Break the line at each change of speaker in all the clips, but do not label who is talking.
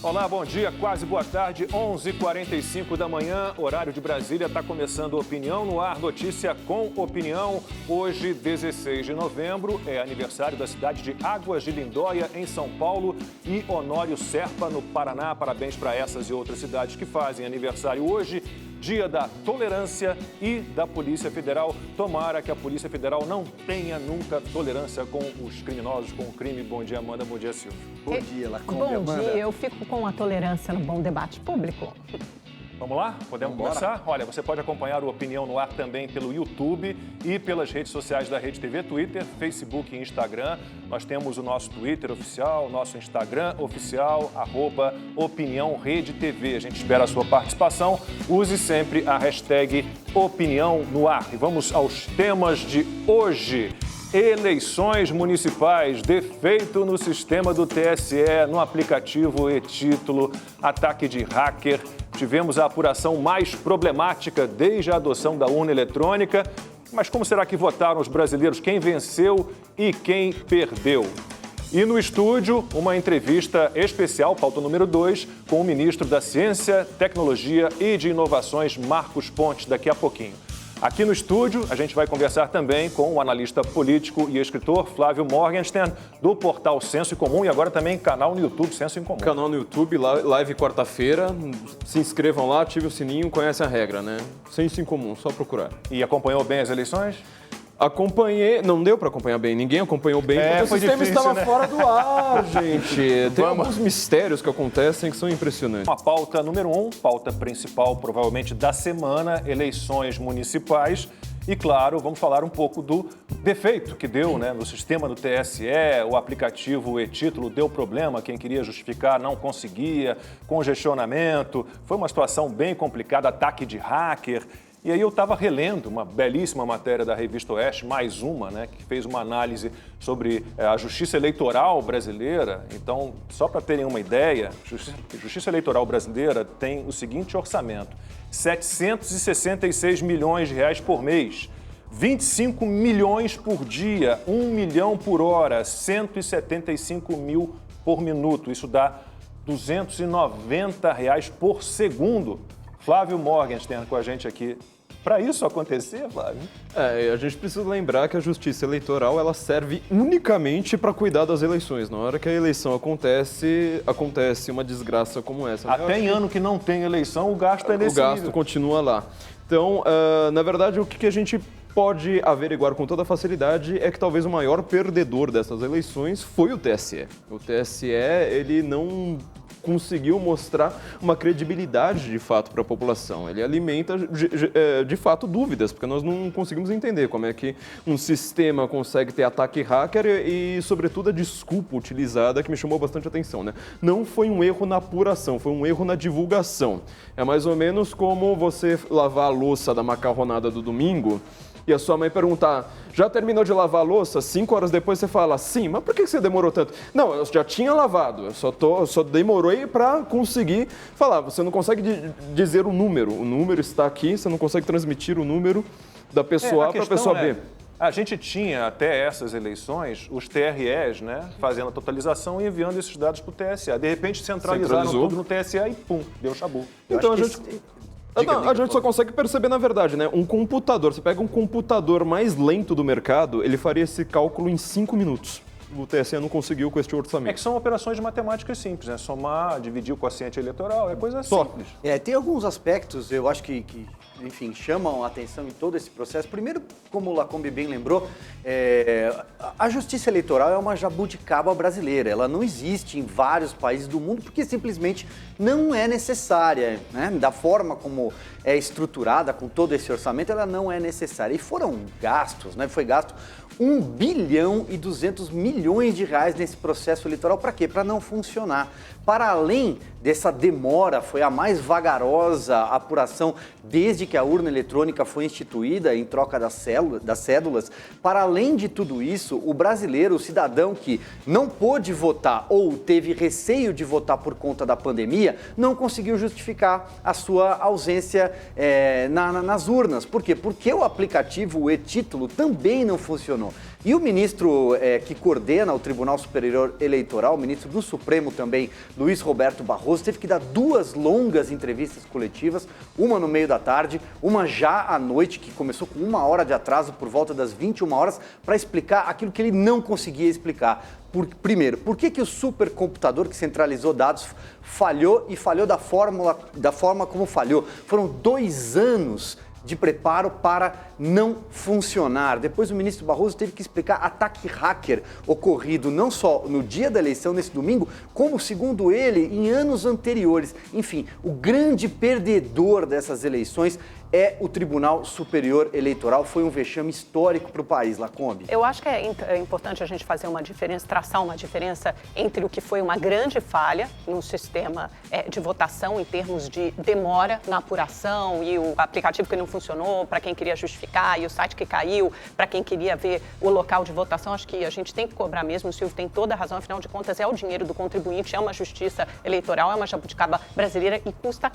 Olá, bom dia, quase boa tarde, 11h45 da manhã, horário de Brasília, está começando Opinião no Ar, notícia com opinião. Hoje, 16 de novembro, é aniversário da cidade de Águas de Lindóia, em São Paulo, e Honório Serpa, no Paraná. Parabéns para essas e outras cidades que fazem aniversário hoje. Dia da tolerância e da Polícia Federal. Tomara que a Polícia Federal não tenha nunca tolerância com os criminosos, com o crime. Bom dia, Amanda. Bom dia, Silvio.
Bom dia, Lacombe.
Bom dia, eu fico com a tolerância no bom debate público.
Vamos lá? Podemos começar? Olha, você pode acompanhar o Opinião no Ar também pelo YouTube e pelas redes sociais da Rede TV, Twitter, Facebook e Instagram. Nós temos o nosso Twitter oficial, nosso Instagram oficial, @Opinião Rede TV. A gente espera a sua participação. Use sempre a hashtag Opinião no Ar. E vamos aos temas de hoje. Eleições municipais, defeito no sistema do TSE, no aplicativo e-Título, ataque de hacker. Tivemos a apuração mais problemática desde a adoção da urna eletrônica. Mas como será que votaram os brasileiros? Quem venceu e quem perdeu? E no estúdio, uma entrevista especial, pauta número 2, com o ministro da Ciência, Tecnologia e de Inovações, Marcos Pontes, daqui a pouquinho. Aqui no estúdio, a gente vai conversar também com o analista político e escritor Flávio Morgenstern, do portal Senso em Comum e agora também canal no YouTube Senso em Comum.
Canal no YouTube, live quarta-feira. Se inscrevam lá, ative o sininho, conhecem a regra, né? Senso em Comum, só procurar.
E acompanhou bem as eleições?
Acompanhei, não deu para acompanhar bem, ninguém acompanhou bem, porque o sistema
difícil,
estava
né?
fora do ar, gente. Tem alguns mistérios que acontecem que são impressionantes.
Uma pauta número 1, pauta principal provavelmente da semana, eleições municipais. E, claro, vamos falar um pouco do defeito que deu, né, no sistema do TSE, o aplicativo e-Título deu problema, quem queria justificar não conseguia, congestionamento, foi uma situação bem complicada, ataque de hacker. E aí eu estava relendo uma belíssima matéria da revista Oeste, mais uma, né, que fez uma análise sobre a justiça eleitoral brasileira. Então, só para terem uma ideia, a justiça eleitoral brasileira tem o seguinte orçamento: 766 milhões de reais por mês, 25 milhões por dia, 1 milhão por hora, 175 mil por minuto. Isso dá 290 reais por segundo. Flávio Morgenstern com a gente aqui. Para isso acontecer, Flávio?
A gente precisa lembrar que a justiça eleitoral ela serve unicamente para cuidar das eleições. Na hora que a eleição acontece uma desgraça como essa.
Até em ano que não tem eleição, o gasto é nesse nível.
O gasto continua lá. Então, na verdade, o que a gente pode averiguar com toda facilidade é que talvez o maior perdedor dessas eleições foi o TSE. O TSE, ele não conseguiu mostrar uma credibilidade de fato para a população. Ele alimenta de fato dúvidas, porque nós não conseguimos entender como é que um sistema consegue ter ataque hacker e, sobretudo, a desculpa utilizada que me chamou bastante atenção, né? Não foi um erro na apuração, foi um erro na divulgação. É mais ou menos como você lavar a louça da macarronada do domingo e a sua mãe perguntar: já terminou de lavar a louça? 5 horas depois você fala: sim, mas por que você demorou tanto? Não, eu já tinha lavado, eu só demorei para conseguir falar. Você não consegue dizer o número está aqui, você não consegue transmitir o número da pessoa A para a pessoa B.
A gente tinha até essas eleições os TREs, né, fazendo a totalização e enviando esses dados para o TSE. De repente centralizaram tudo no TSE e pum, deu chabu.
Então a gente só consegue perceber, na verdade, né? Um computador, você pega um computador mais lento do mercado, ele faria esse cálculo em 5 minutos. O TSE não conseguiu com este orçamento.
É que são operações de matemáticas simples, né? Somar, dividir o quociente eleitoral, é coisa simples.
Tem alguns aspectos, eu acho que enfim, chamam a atenção em todo esse processo. Primeiro, como o Lacombe bem lembrou, a justiça eleitoral é uma jabuticaba brasileira. Ela não existe em vários países do mundo porque simplesmente não é necessária, né? Da forma como é estruturada, com todo esse orçamento, ela não é necessária. E foram gastos, né? Foi gasto 1 bilhão e 200 milhões de reais nesse processo eleitoral. Para quê? Para não funcionar. Para além dessa demora, foi a mais vagarosa apuração desde que a urna eletrônica foi instituída em troca das cédulas. Para além de tudo isso, o brasileiro, o cidadão que não pôde votar ou teve receio de votar por conta da pandemia, não conseguiu justificar a sua ausência nas urnas. Por quê? Porque o aplicativo, o e-Título, também não funcionou. E o ministro que coordena o Tribunal Superior Eleitoral, o ministro do Supremo também, Luiz Roberto Barroso, teve que dar 2 longas entrevistas coletivas, uma no meio da tarde, uma já à noite, que começou com 1 hora de atraso, por volta das 21 horas, para explicar aquilo que ele não conseguia explicar. Primeiro, por que o supercomputador que centralizou dados falhou e falhou da forma como falhou? Foram 2 anos de preparo para não funcionar. Depois o ministro Barroso teve que explicar ataque hacker ocorrido não só no dia da eleição, nesse domingo, como, segundo ele, em anos anteriores. Enfim, o grande perdedor dessas eleições é o Tribunal Superior Eleitoral. Foi um vexame histórico para o país, Lacombe.
Eu acho que é importante a gente fazer uma diferença, traçar uma diferença entre o que foi uma grande falha no sistema de votação em termos de demora na apuração e o aplicativo que não funcionou para quem queria justificar e o site que caiu para quem queria ver o local de votação. Acho que a gente tem que cobrar mesmo, o Silvio tem toda a razão, afinal de contas é o dinheiro do contribuinte, é uma justiça eleitoral, é uma jabuticaba brasileira e custa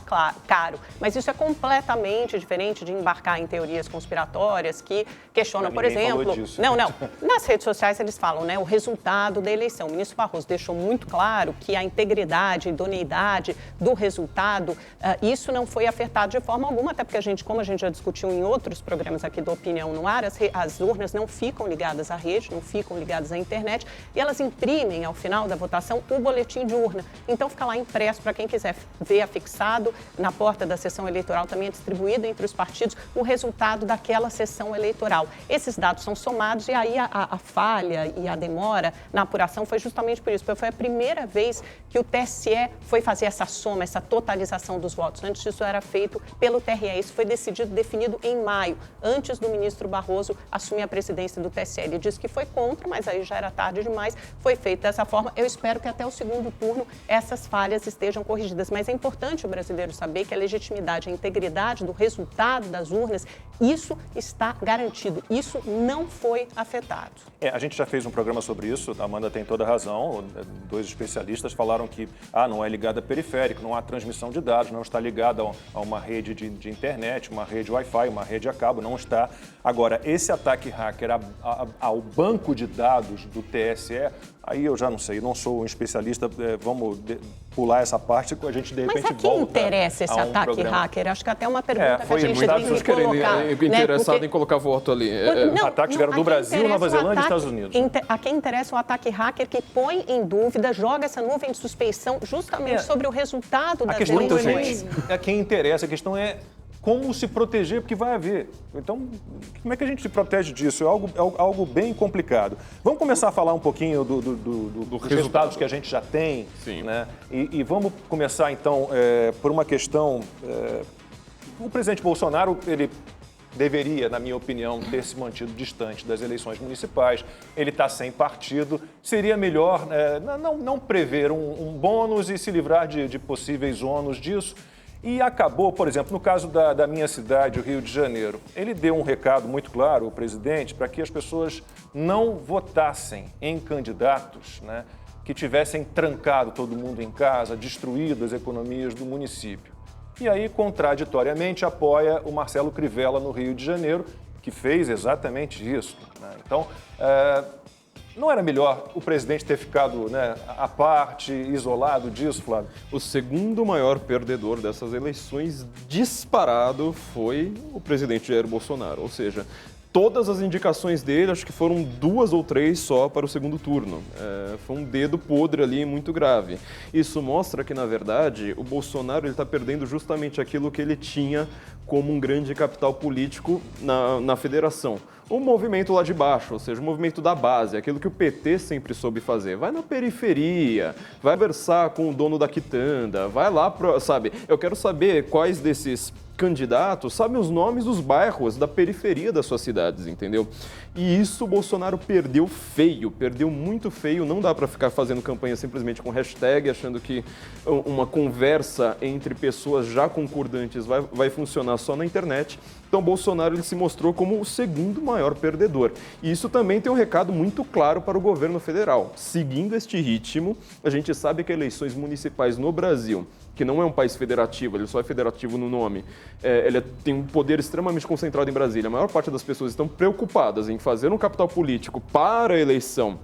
caro. Mas isso é completamente diferente de embarcar em teorias conspiratórias que questionam, por exemplo... Não. Nas redes sociais eles falam, né, o resultado da eleição. O ministro Barroso deixou muito claro que a integridade, a idoneidade do resultado, isso não foi afetado de forma alguma, até porque como a gente já discutiu em outros programas aqui do Opinião no Ar, as urnas não ficam ligadas à rede, não ficam ligadas à internet, e elas imprimem, ao final da votação, o boletim de urna. Então fica lá impresso para quem quiser ver, afixado na porta da sessão eleitoral, também é distribuído entre os partidos o resultado daquela sessão eleitoral. Esses dados são somados e aí a falha e a demora na apuração foi justamente por isso, porque foi a primeira vez que o TSE foi fazer essa soma, essa totalização dos votos. Antes disso era feito pelo TRE. Isso foi definido em maio, antes do ministro Barroso assumir a presidência do TSE. Ele disse que foi contra, mas aí já era tarde demais, foi feito dessa forma. Eu espero que até o segundo turno essas falhas estejam corrigidas, mas é importante o brasileiro saber que a legitimidade, a integridade do resultado das urnas, isso está garantido, isso não foi afetado.
A gente já fez um programa sobre isso, a Amanda tem toda a razão, 2 especialistas falaram que não é ligada a periférico, não há transmissão de dados, não está ligada a uma rede de internet, uma rede Wi-Fi, uma rede a cabo, não está. Agora, esse ataque hacker ao banco de dados do TSE, aí eu já não sei, não sou um especialista, vamos pular essa parte que a gente de repente volta.
Mas a quem interessa esse ataque hacker? Acho que até é uma pergunta que a gente tem que colocar.
Interessado em colocar voto ali.
Ataques vieram do Brasil, Nova Zelândia e Estados Unidos.
A quem interessa o ataque hacker que põe em dúvida, joga essa nuvem de suspeição justamente sobre o resultado das eleições.
A quem interessa, a questão é como se proteger, porque vai haver. Então, como é que a gente se protege disso? É algo bem complicado. Vamos começar a falar um pouquinho dos resultados que a gente já tem.
Sim.
Né? E vamos começar, então, por uma questão... O presidente Bolsonaro, ele deveria, na minha opinião, ter se mantido distante das eleições municipais. Ele está sem partido. Seria melhor não prever um bônus e se livrar de possíveis ônus disso. E acabou, por exemplo, no caso da minha cidade, o Rio de Janeiro, ele deu um recado muito claro, o presidente, para que as pessoas não votassem em candidatos, né, que tivessem trancado todo mundo em casa, destruído as economias do município. E aí, contraditoriamente, apoia o Marcelo Crivella no Rio de Janeiro, que fez exatamente isso. Né? Então, não era melhor o presidente ter ficado, né, à parte, isolado disso, Flávio?
O segundo maior perdedor dessas eleições, disparado, foi o presidente Jair Bolsonaro. Ou seja, todas as indicações dele, acho que foram 2 ou 3 só para o segundo turno. Foi um dedo podre ali muito grave. Isso mostra que, na verdade, o Bolsonaro está perdendo justamente aquilo que ele tinha como um grande capital político na federação. O movimento lá de baixo, ou seja, o movimento da base, aquilo que o PT sempre soube fazer. Vai na periferia, vai conversar com o dono da quitanda, vai lá, sabe? Eu quero saber quais desses candidatos sabem os nomes dos bairros da periferia das suas cidades, entendeu? E isso o Bolsonaro perdeu feio, perdeu muito feio. Não dá para ficar fazendo campanha simplesmente com hashtag, achando que uma conversa entre pessoas já concordantes vai funcionar só na internet. Então, Bolsonaro ele se mostrou como o segundo maior perdedor. E isso também tem um recado muito claro para o governo federal. Seguindo este ritmo, a gente sabe que eleições municipais no Brasil que não é um país federativo, ele só é federativo no nome, ele tem um poder extremamente concentrado em Brasília. A maior parte das pessoas estão preocupadas em fazer um capital político para a eleição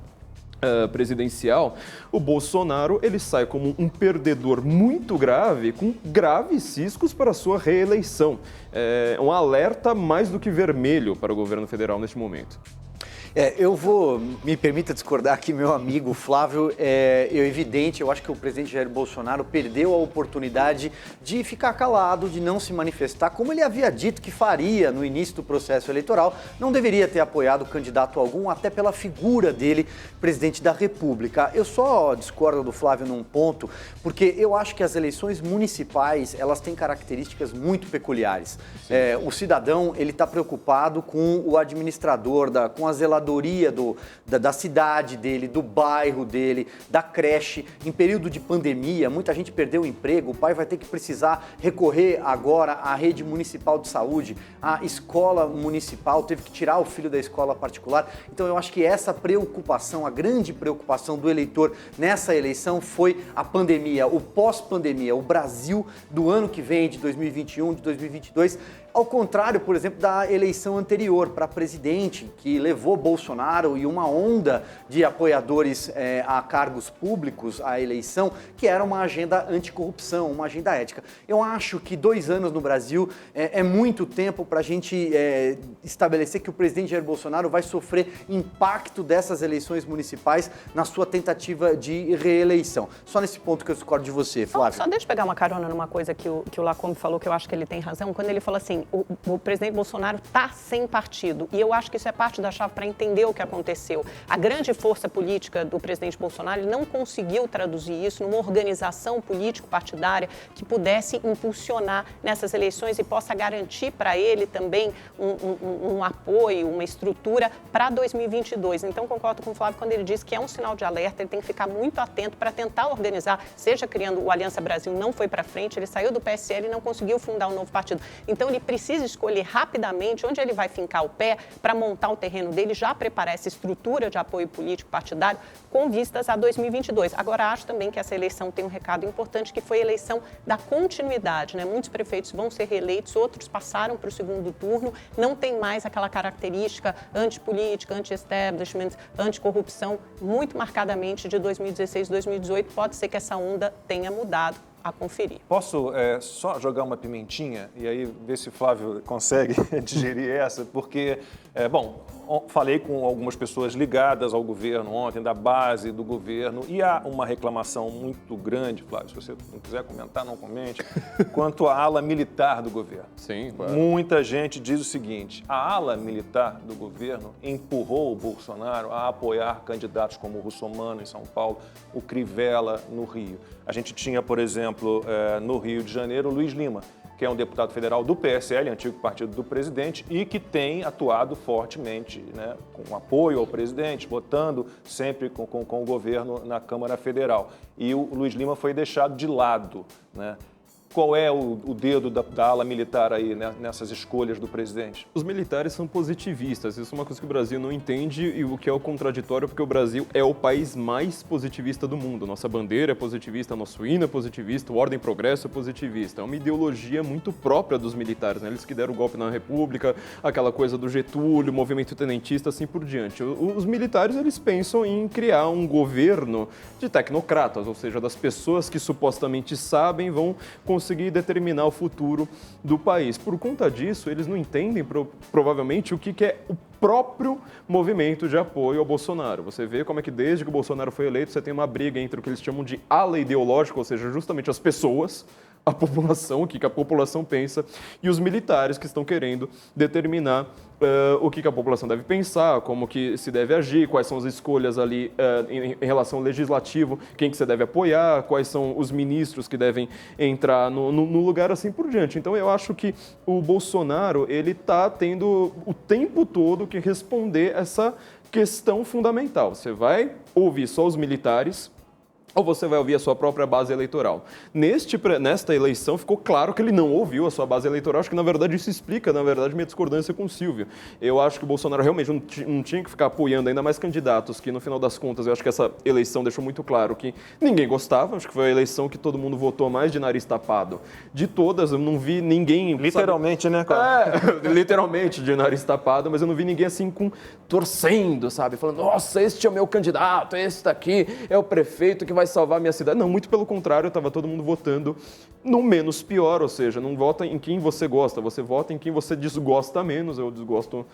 presidencial. O Bolsonaro ele sai como um perdedor muito grave, com graves riscos para a sua reeleição. É um alerta mais do que vermelho para o governo federal neste momento.
Me permita discordar aqui, meu amigo Flávio, é evidente, eu acho que o presidente Jair Bolsonaro perdeu a oportunidade de ficar calado, de não se manifestar, como ele havia dito que faria no início do processo eleitoral, não deveria ter apoiado candidato algum, até pela figura dele, presidente da República. Eu só discordo do Flávio num ponto, porque eu acho que as eleições municipais, elas têm características muito peculiares. O cidadão, ele está preocupado com o administrador, com a zeladoria da cidade dele, do bairro dele, da creche. Em período de pandemia, muita gente perdeu o emprego, o pai vai ter que precisar recorrer agora à rede municipal de saúde, à escola municipal, teve que tirar o filho da escola particular. Então eu acho que essa preocupação, a grande preocupação do eleitor nessa eleição foi a pandemia, o pós-pandemia, o Brasil do ano que vem, de 2021, de 2022, ao contrário, por exemplo, da eleição anterior para presidente, que levou Bolsonaro e uma onda de apoiadores a cargos públicos à eleição, que era uma agenda anticorrupção, uma agenda ética. Eu acho que 2 anos no Brasil é muito tempo para a gente estabelecer que o presidente Jair Bolsonaro vai sofrer impacto dessas eleições municipais na sua tentativa de reeleição. Só nesse ponto que eu discordo de você, Flávio.
Só deixa eu pegar uma carona numa coisa que o Lacombe falou, que eu acho que ele tem razão, quando ele falou assim, o presidente Bolsonaro está sem partido. E eu acho que isso é parte da chave para entender o que aconteceu. A grande força política do presidente Bolsonaro, ele não conseguiu traduzir isso numa organização político-partidária que pudesse impulsionar nessas eleições e possa garantir para ele também um apoio, uma estrutura para 2022. Então, concordo com o Flávio quando ele diz que é um sinal de alerta, ele tem que ficar muito atento para tentar organizar, seja criando o Aliança Brasil, não foi para frente, ele saiu do PSL e não conseguiu fundar um novo partido. Então, ele precisa escolher rapidamente onde ele vai fincar o pé para montar o terreno dele, já preparar essa estrutura de apoio político partidário com vistas a 2022. Agora, acho também que essa eleição tem um recado importante, que foi a eleição da continuidade, né? Muitos prefeitos vão ser reeleitos, outros passaram para o segundo turno, não tem mais aquela característica antipolítica, anti-establishment, anticorrupção, muito marcadamente de 2016, 2018. Pode ser que essa onda tenha mudado. A conferir.
Posso só jogar uma pimentinha e aí ver se o Flávio consegue digerir essa? Porque, falei com algumas pessoas ligadas ao governo ontem, da base do governo, e há uma reclamação muito grande, Flávio, se você não quiser comentar, não comente, quanto à ala militar do governo.
Sim, claro.
Muita gente diz o seguinte, a ala militar do governo empurrou o Bolsonaro a apoiar candidatos como o Russomano em São Paulo, o Crivella no Rio. A gente tinha, por exemplo, no Rio de Janeiro, o Luiz Lima, que é um deputado federal do PSL, antigo partido do presidente, e que tem atuado fortemente, né, com apoio ao presidente, votando sempre com o governo na Câmara Federal. E o Luiz Lima foi deixado de lado, né? Qual é o dedo da ala militar aí, né, nessas escolhas do presidente?
Os militares são positivistas, isso é uma coisa que o Brasil não entende e o que é o contraditório, porque o Brasil é o país mais positivista do mundo. Nossa bandeira é positivista, nosso hino é positivista, o Ordem e Progresso é positivista. É uma ideologia muito própria dos militares, né? Eles que deram o golpe na República, aquela coisa do Getúlio, movimento tenentista, assim por diante. Os militares, eles pensam em criar um governo de tecnocratas, ou seja, das pessoas que supostamente sabem, vão conseguir determinar o futuro do país. Por conta disso, eles não entendem provavelmente o que é o próprio movimento de apoio ao Bolsonaro. Você vê como é que desde que o Bolsonaro foi eleito, você tem uma briga entre o que eles chamam de ala ideológica, ou seja, justamente as pessoas, a população, o que a população pensa, e os militares que estão querendo determinar o que a população deve pensar, como que se deve agir, quais são as escolhas ali em relação ao legislativo, quem que você deve apoiar, quais são os ministros que devem entrar no lugar, assim por diante. Então eu acho que o Bolsonaro, ele está tendo o tempo todo que responder essa questão fundamental. Você vai ouvir só os militares, ou você vai ouvir a sua própria base eleitoral. Nesta eleição ficou claro que ele não ouviu a sua base eleitoral. Acho que, na verdade, isso explica, minha discordância com o Silvio. Eu acho que o Bolsonaro realmente não tinha que ficar apoiando ainda mais candidatos que, no final das contas, eu acho que essa eleição deixou muito claro que ninguém gostava. Acho que foi a eleição que todo mundo votou mais de nariz tapado. De todas, eu não vi ninguém...
Literalmente, né, cara?
Literalmente de nariz tapado, mas eu não vi ninguém assim torcendo, sabe? Falando, nossa, este é o meu candidato, esse daqui é o prefeito que vai salvar a minha cidade. Não, muito pelo contrário, estava todo mundo votando no menos pior, ou seja, não vota em quem você gosta, você vota em quem você desgosta menos. Eu desgosto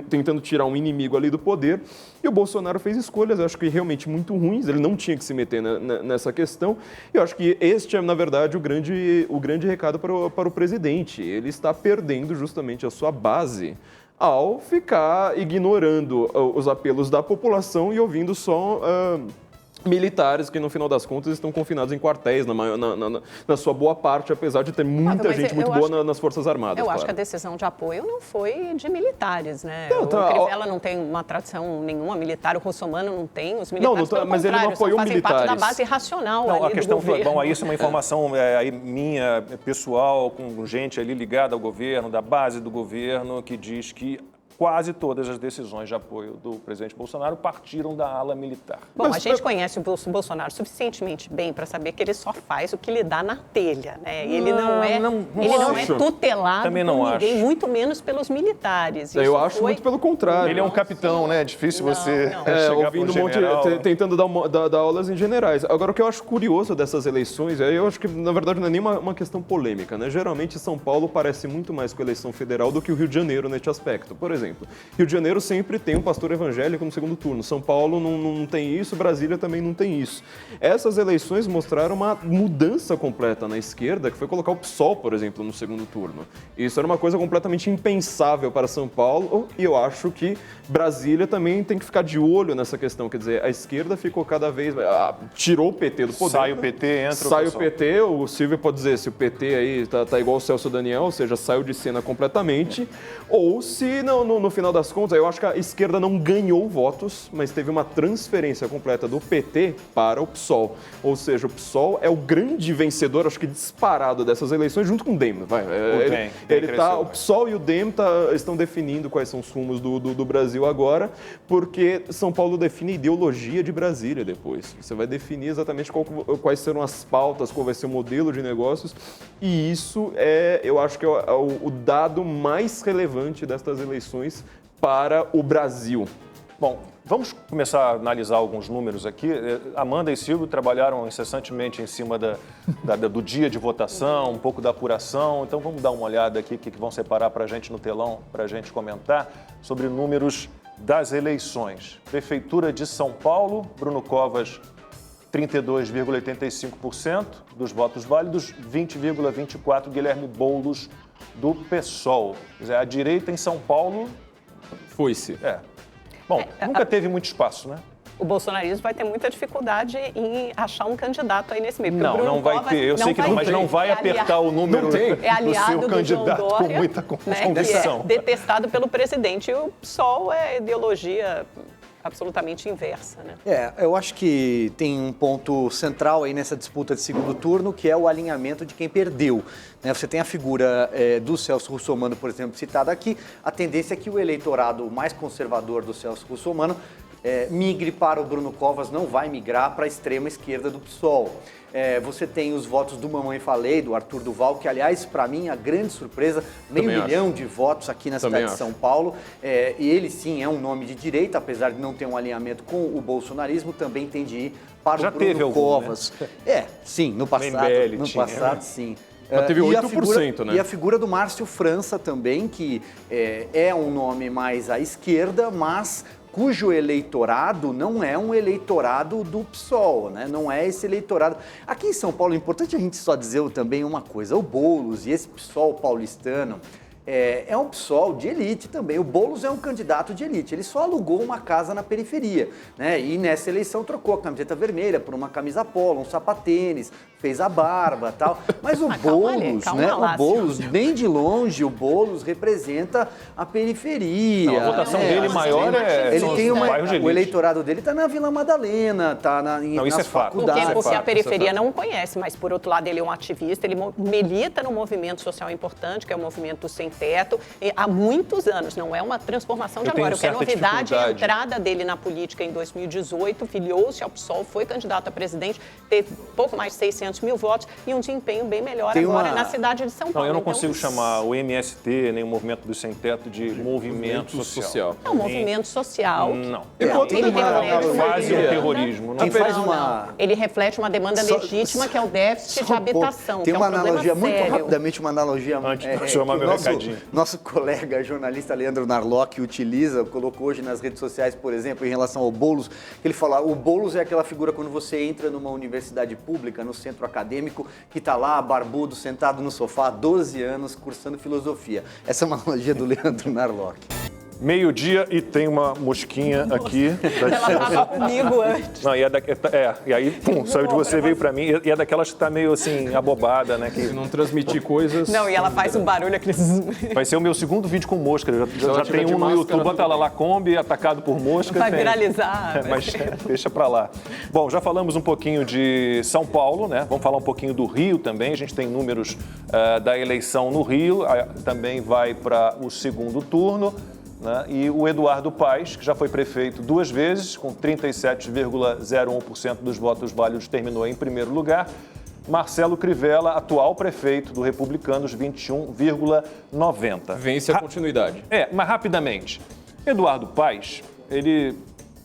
tentando tirar um inimigo ali do poder. E o Bolsonaro fez escolhas, eu acho que realmente muito ruins, ele não tinha que se meter nessa questão. Eu acho que este é, na verdade, o grande recado para o presidente. Ele está perdendo justamente a sua base ao ficar ignorando os apelos da população e ouvindo só militares que, no final das contas, estão confinados em quartéis, na sua boa parte, apesar de ter muita gente muito boa nas Forças Armadas.
Eu acho que a decisão de apoio não foi de militares, né? O Crivella não tem uma tradição nenhuma militar, o Russomano não tem, os militares, pelo
mas ele não apoiou
fazem
militares.
parte da base racional
não,
ali
a questão
do governo.
Bom, aí isso é uma informação aí minha, pessoal, com gente ali ligada ao governo, da base do governo, que diz que quase todas as decisões de apoio do presidente Bolsonaro partiram da ala militar.
Bom, a gente conhece o Bolsonaro suficientemente bem para saber que ele só faz o que lhe dá na telha, né? Ele não é tutelado
Também não
por ninguém,
acho.
muito menos pelos militares.
Eu acho muito pelo contrário.
Ele é um capitão, né? É difícil você chegar
ouvindo
para um general.
tentando dar aulas em generais. Agora, o que eu acho curioso dessas eleições, eu acho que, na verdade, não é nem uma questão polêmica, né? Geralmente, São Paulo parece muito mais com a eleição federal do que o Rio de Janeiro neste aspecto. Por exemplo, Rio de Janeiro sempre tem um pastor evangélico no segundo turno. São Paulo não tem isso, Brasília também não tem isso. Essas eleições mostraram uma mudança completa na esquerda, que foi colocar o PSOL, por exemplo, no segundo turno. Isso era uma coisa completamente impensável para São Paulo, e eu acho que Brasília também tem que ficar de olho nessa questão. Quer dizer, a esquerda ficou cada vez... tirou o PT do poder.
Sai o PT, entra
sai
o PSOL.
o PT, o Silvio pode dizer se o PT aí tá igual o Celso Daniel, ou seja, saiu de cena completamente, ou se no final das contas, eu acho que a esquerda não ganhou votos, mas teve uma transferência completa do PT para o PSOL. Ou seja, o PSOL é o grande vencedor, acho que disparado dessas eleições, junto com o DEM. O PSOL e o DEM estão definindo quais são os rumos do Brasil agora, porque São Paulo define a ideologia de Brasília depois. Você vai definir exatamente quais serão as pautas, qual vai ser o modelo de negócios, e isso eu acho que é o dado mais relevante destas eleições para o Brasil.
Bom, vamos começar a analisar alguns números aqui. Amanda e Silvio trabalharam incessantemente em cima do dia de votação, um pouco da apuração. Então vamos dar uma olhada aqui, que vão separar para a gente no telão, para a gente comentar sobre números das eleições. Prefeitura de São Paulo, Bruno Covas, 32,85% dos votos válidos, 20,24% Guilherme Boulos, do PSOL. Quer dizer, a direita em São Paulo...
Foi-se.
Bom, nunca teve muito espaço, né?
O bolsonarismo vai ter muita dificuldade em achar um candidato aí nesse meio.
Não vai ter. Eu sei que não, mas não vai apertar o número do seu candidato com muita convicção.
Que é detestado pelo presidente. E o PSOL é ideologia absolutamente inversa, né?
Eu acho que tem um ponto central aí nessa disputa de segundo turno, que é o alinhamento de quem perdeu. Você tem a figura do Celso Russomano, por exemplo, citada aqui. A tendência é que o eleitorado mais conservador do Celso Russomano migre para o Bruno Covas, não vai migrar para a extrema esquerda do PSOL. Você tem os votos do Mamãe Falei, do Arthur Duval, que, aliás, para mim, a grande surpresa, meio milhão de votos aqui na cidade de São Paulo. E ele, sim, é um nome de direita, apesar de não ter um alinhamento com o bolsonarismo, também tem de ir para o Bruno Covas. Né? Sim, no passado, sim.
Mas teve 8%, né?
E a figura do Márcio França também, que é um nome mais à esquerda, mas cujo eleitorado não é um eleitorado do PSOL, né? Não é esse eleitorado. Aqui em São Paulo é importante a gente só dizer também uma coisa, o Boulos e esse PSOL paulistano, é um PSOL de elite também. O Boulos é um candidato de elite, ele só alugou uma casa na periferia, né? E nessa eleição trocou a camiseta vermelha por uma camisa polo, um sapatênis, fez a barba e tal. Mas o Boulos, né? O Boulos, bem de longe, o Boulos representa a periferia.
Não, a votação dele maior
ele tem
os bairros de elite.
O eleitorado dele está na Vila Madalena, está nas faculdades.
Porque a periferia não conhece, mas por outro lado ele é um ativista, ele milita num movimento social importante, que é o movimento Sem Teto, há muitos anos, não é uma transformação de agora. O que é novidade é a entrada dele na política em 2018, filiou-se ao PSOL, foi candidato a presidente, teve pouco mais de 600 mil votos e um desempenho bem melhor agora na cidade de São Paulo.
Não, eu não consigo chamar o MST, nem o movimento do Sem Teto, de movimento social.
É um movimento social.
Não.
Ele reflete
quase um terrorismo.
Ele reflete uma demanda legítima, que é o déficit de habitação.
Tem uma analogia,
muito
rapidamente, uma analogia
antes de chamar meu recadinho.
Nosso colega jornalista Leandro Narlock utiliza, colocou hoje nas redes sociais, por exemplo, em relação ao Boulos, que ele fala, o Boulos é aquela figura quando você entra numa universidade pública, no centro acadêmico, que está lá, barbudo, sentado no sofá há 12 anos, cursando filosofia. Essa é uma analogia do Leandro Narlock.
Meio-dia e tem uma mosquinha aqui.
Ela estava comigo antes.
Não, e aí, pum, saiu de você, veio pra mim. E é daquelas que tá meio assim, abobada, né? Que
se não transmitir coisas...
Não, e ela faz um barulho aqui.
Vai ser o meu segundo vídeo com mosca. Já tem um no YouTube, bota lá, Lacombe, atacado por moscas.
Vai viralizar.
Mas deixa pra lá. Bom, já falamos um pouquinho de São Paulo, né? Vamos falar um pouquinho do Rio também. A gente tem números da eleição no Rio. Também vai para o segundo turno. Né? E o Eduardo Paes, que já foi prefeito 2 vezes, com 37,01% dos votos válidos, terminou em primeiro lugar. Marcelo Crivella, atual prefeito do Republicanos, 21,90%.
Vence a continuidade.
Mas rapidamente. Eduardo Paes, ele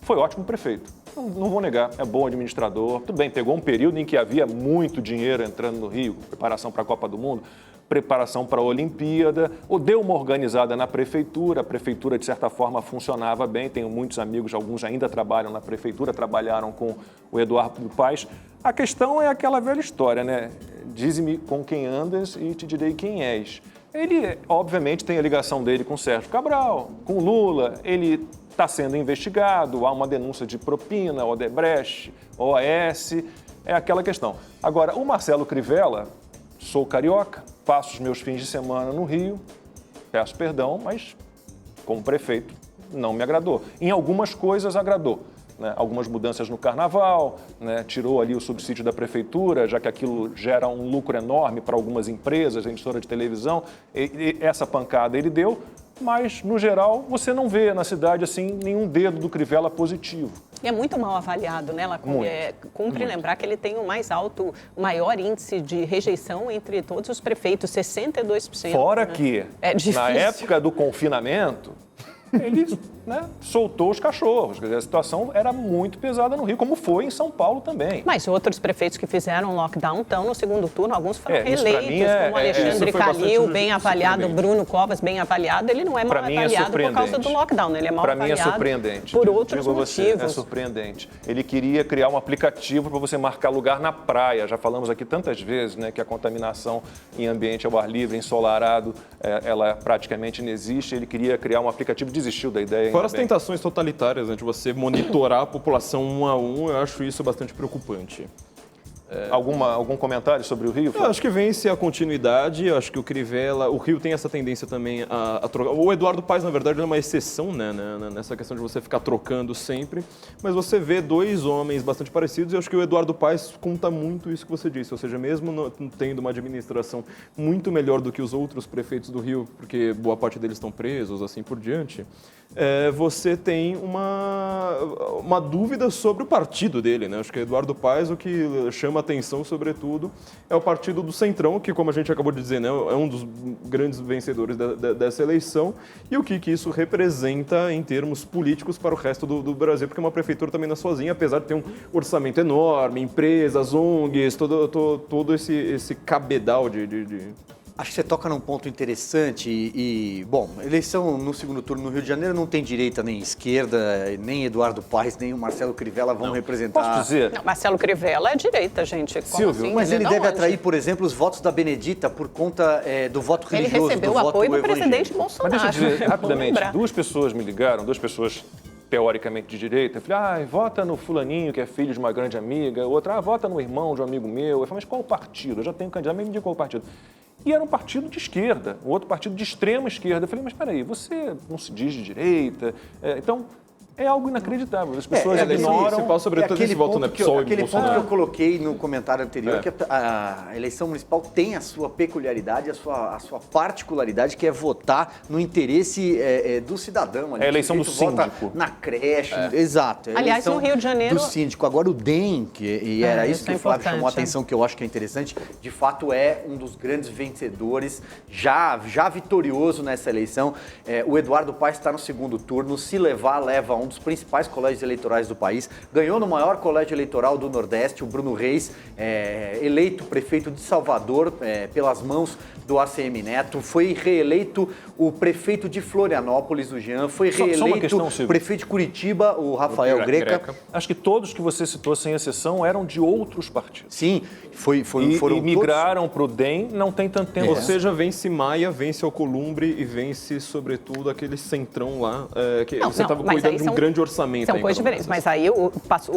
foi ótimo prefeito. Não vou negar, é bom administrador. Tudo bem, pegou um período em que havia muito dinheiro entrando no Rio, preparação para a Copa do Mundo, preparação para a Olimpíada, ou deu uma organizada na prefeitura, a prefeitura de certa forma funcionava bem, tenho muitos amigos, alguns ainda trabalham na prefeitura, trabalharam com o Eduardo Paes. A questão é aquela velha história, né? Dize-me com quem andas e te direi quem és. Ele, obviamente, tem a ligação dele com Sérgio Cabral, com Lula, ele está sendo investigado, há uma denúncia de propina, Odebrecht, OAS, é aquela questão. Agora, o Marcelo Crivella, sou carioca, passo os meus fins de semana no Rio, peço perdão, mas como prefeito não me agradou. Em algumas coisas agradou, né? Algumas mudanças no carnaval, né? Tirou ali o subsídio da prefeitura, já que aquilo gera um lucro enorme para algumas empresas, emissora de televisão, e essa pancada ele deu, mas no geral você não vê na cidade assim nenhum dedo do Crivella positivo.
E é muito mal avaliado, né, Lacombe? Cumpre lembrar que ele tem o maior índice de rejeição entre todos os prefeitos, 62%.
Fora
né?
Que,
difícil.
Na época do confinamento, ele soltou os cachorros. Quer dizer, a situação era muito pesada no Rio, como foi em São Paulo também.
Mas outros prefeitos que fizeram lockdown estão no segundo turno, alguns foram reeleitos, como Alexandre Calil, bem avaliado, Bruno Covas, bem avaliado. Ele não é mal avaliado por causa do lockdown, ele é mal avaliado
é surpreendente.
por outros motivos.
É surpreendente. Ele queria criar um aplicativo para você marcar lugar na praia. Já falamos aqui tantas vezes, né, que a contaminação em ambiente ao ar livre, ensolarado, ela praticamente não existe. Ele queria criar um aplicativo, desistiu da ideia.
Fora as tentações totalitárias, né, de você monitorar a população um a um, eu acho isso bastante preocupante.
Algum comentário sobre o Rio?
Eu acho que vence a continuidade, eu acho que o Crivella, o Rio tem essa tendência também a trocar. O Eduardo Paes, na verdade, é uma exceção, né, nessa questão de você ficar trocando sempre, mas você vê 2 homens bastante parecidos e eu acho que o Eduardo Paes conta muito isso que você disse, ou seja, mesmo tendo uma administração muito melhor do que os outros prefeitos do Rio, porque boa parte deles estão presos, assim por diante, você tem uma dúvida sobre o partido dele, né? Acho que Eduardo Paes, o que chama atenção, sobretudo, é o partido do Centrão, que, como a gente acabou de dizer, né, é um dos grandes vencedores dessa eleição, e o que isso representa em termos políticos para o resto do Brasil, porque uma prefeitura também não é sozinha, apesar de ter um orçamento enorme, empresas, ONGs, todo esse cabedal
Acho que você toca num ponto interessante bom, eleição no segundo turno no Rio de Janeiro não tem direita nem esquerda, nem Eduardo Paes, nem o Marcelo Crivella vão representar.
Posso dizer?
Não, Marcelo Crivella é direita, gente. Como
Silvio,
assim?
Mas ele deve
onde?
atrair, por exemplo, os votos da Benedita por conta do voto
Ele
religioso,
recebeu
do
o
voto
apoio do
evangélico.
presidente
Mas
Bolsonaro.
deixa eu dizer
Vamos
rapidamente,
lembrar.
duas pessoas me ligaram, duas pessoas teoricamente de direita. Eu falei, vota no fulaninho que é filho de uma grande amiga. Outra, vota no irmão de um amigo meu. Eu falei, mas qual o partido? Eu já tenho candidato, mas me diga qual o partido. E era um partido de esquerda, o outro partido de extrema esquerda. Eu falei, mas peraí, você não se diz de direita? Então, é algo inacreditável. As pessoas ignoram.
Você fala sobretudo esse voto, né? PSOL e
Aquele ponto
Bolsonaro.
que eu coloquei no comentário anterior, que a eleição municipal tem a sua peculiaridade, a sua particularidade, que é votar no interesse do cidadão. Ali.
É a eleição do
vota
síndico.
na creche, exato. É a
Aliás,
eleição
no Rio de Janeiro-
do síndico. Agora o DEM, e era isso
isso
que
é
o Flávio chamou a
importante,
atenção, que eu acho que é interessante, de fato é um dos grandes vencedores, já vitorioso nessa eleição. O Eduardo Paes está no segundo turno, se levar, leva um dos principais colégios eleitorais do país, ganhou no maior colégio eleitoral do Nordeste, o Bruno Reis, eleito prefeito de Salvador pelas mãos do ACM Neto, foi reeleito o prefeito de Florianópolis, o Jean, foi
Só uma
reeleito
questão,
o
Silvio.
prefeito de Curitiba, o Rafael Greca.
Acho que todos que você citou, sem exceção, eram de outros partidos.
Sim, foram
E
todos...
migraram para o DEM não tem tanto tempo.
Ou seja, vence Maia, vence Alcolumbre e vence, sobretudo, aquele centrão lá, que você estava
mas
cuidando
aí
de um
são-
grande orçamento.
São
aí,
coisas
para
diferentes, mas aí o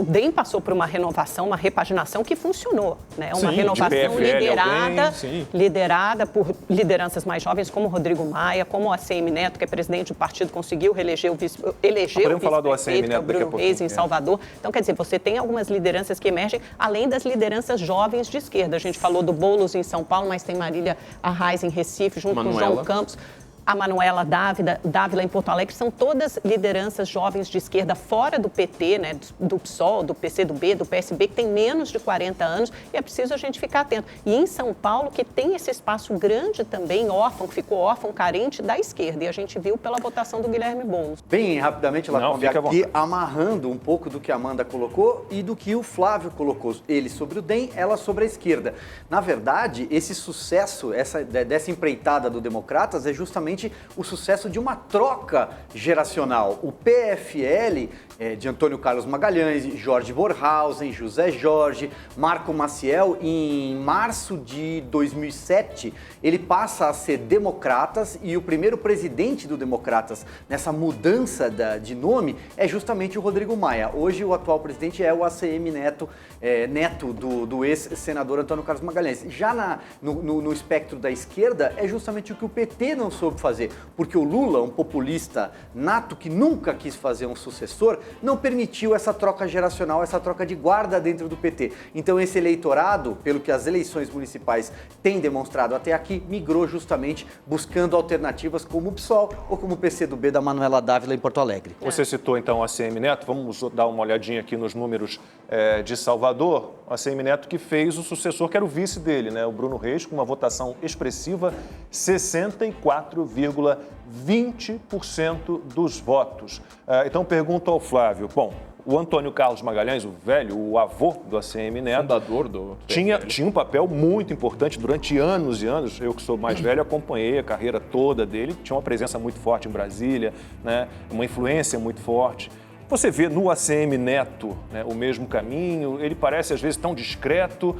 DEM passou por uma renovação, uma repaginação que funcionou, né? Uma
Sim, de
renovação
PFL alguém, sim.
liderada por lideranças mais jovens, como Rodrigo Maia, como o ACM Neto, que é presidente do partido, conseguiu eleger o
Podemos falar do ACM
vice-prefeito, que é o
Neto daqui a
Bruno Reis, em
pouquinho.
Salvador. Então, quer dizer, você tem algumas lideranças que emergem, além das lideranças jovens de esquerda. A gente falou do Boulos em São Paulo, mas tem Marília Arraes em Recife, junto com o
Manuela.
João Campos. A Manuela Dávila em Porto Alegre, são todas lideranças jovens de esquerda fora do PT, né, do PSOL, do PCdoB, do PSB, que tem menos de 40 anos, e é preciso a gente ficar atento. E em São Paulo, que tem esse espaço grande também, órfão, que ficou órfão, carente da esquerda, e a gente viu pela votação do Guilherme Boulos.
Bem rapidamente, Lacombe,
fica à
aqui
vontade.
amarrando um pouco do que a Amanda colocou e do que o Flávio colocou. Ele sobre o DEM, ela sobre a esquerda. Na verdade, esse sucesso dessa empreitada do Democratas é justamente o sucesso de uma troca geracional. O PFL, de Antônio Carlos Magalhães, Jorge Borhausen, José Jorge, Marco Maciel, em março de 2007, ele passa a ser Democratas e o primeiro presidente do Democratas nessa mudança de nome é justamente o Rodrigo Maia. Hoje o atual presidente é o ACM Neto, neto do ex-senador Antônio Carlos Magalhães. Já no espectro da esquerda é justamente o que o PT não soube fazer, porque o Lula, um populista nato que nunca quis fazer um sucessor, não permitiu essa troca geracional, essa troca de guarda dentro do PT. Então esse eleitorado, pelo que as eleições municipais têm demonstrado até aqui, migrou justamente buscando alternativas como o PSOL ou como o PCdoB da Manuela Dávila em Porto Alegre.
Você citou então o ACM Neto, vamos dar uma olhadinha aqui nos números de Salvador. O ACM Neto que fez o sucessor, que era o vice dele, né? O Bruno Reis, com uma votação expressiva, 64,20% dos votos. Então pergunto ao Flávio, bom, o Antônio Carlos Magalhães, o velho, o avô do ACM Neto,
Fundador do
tinha um papel muito importante durante anos e anos. Eu que sou mais velho acompanhei a carreira toda dele, tinha uma presença muito forte em Brasília, né? Uma influência muito forte. Você vê no ACM Neto, né, o mesmo caminho? Ele parece às vezes tão discreto.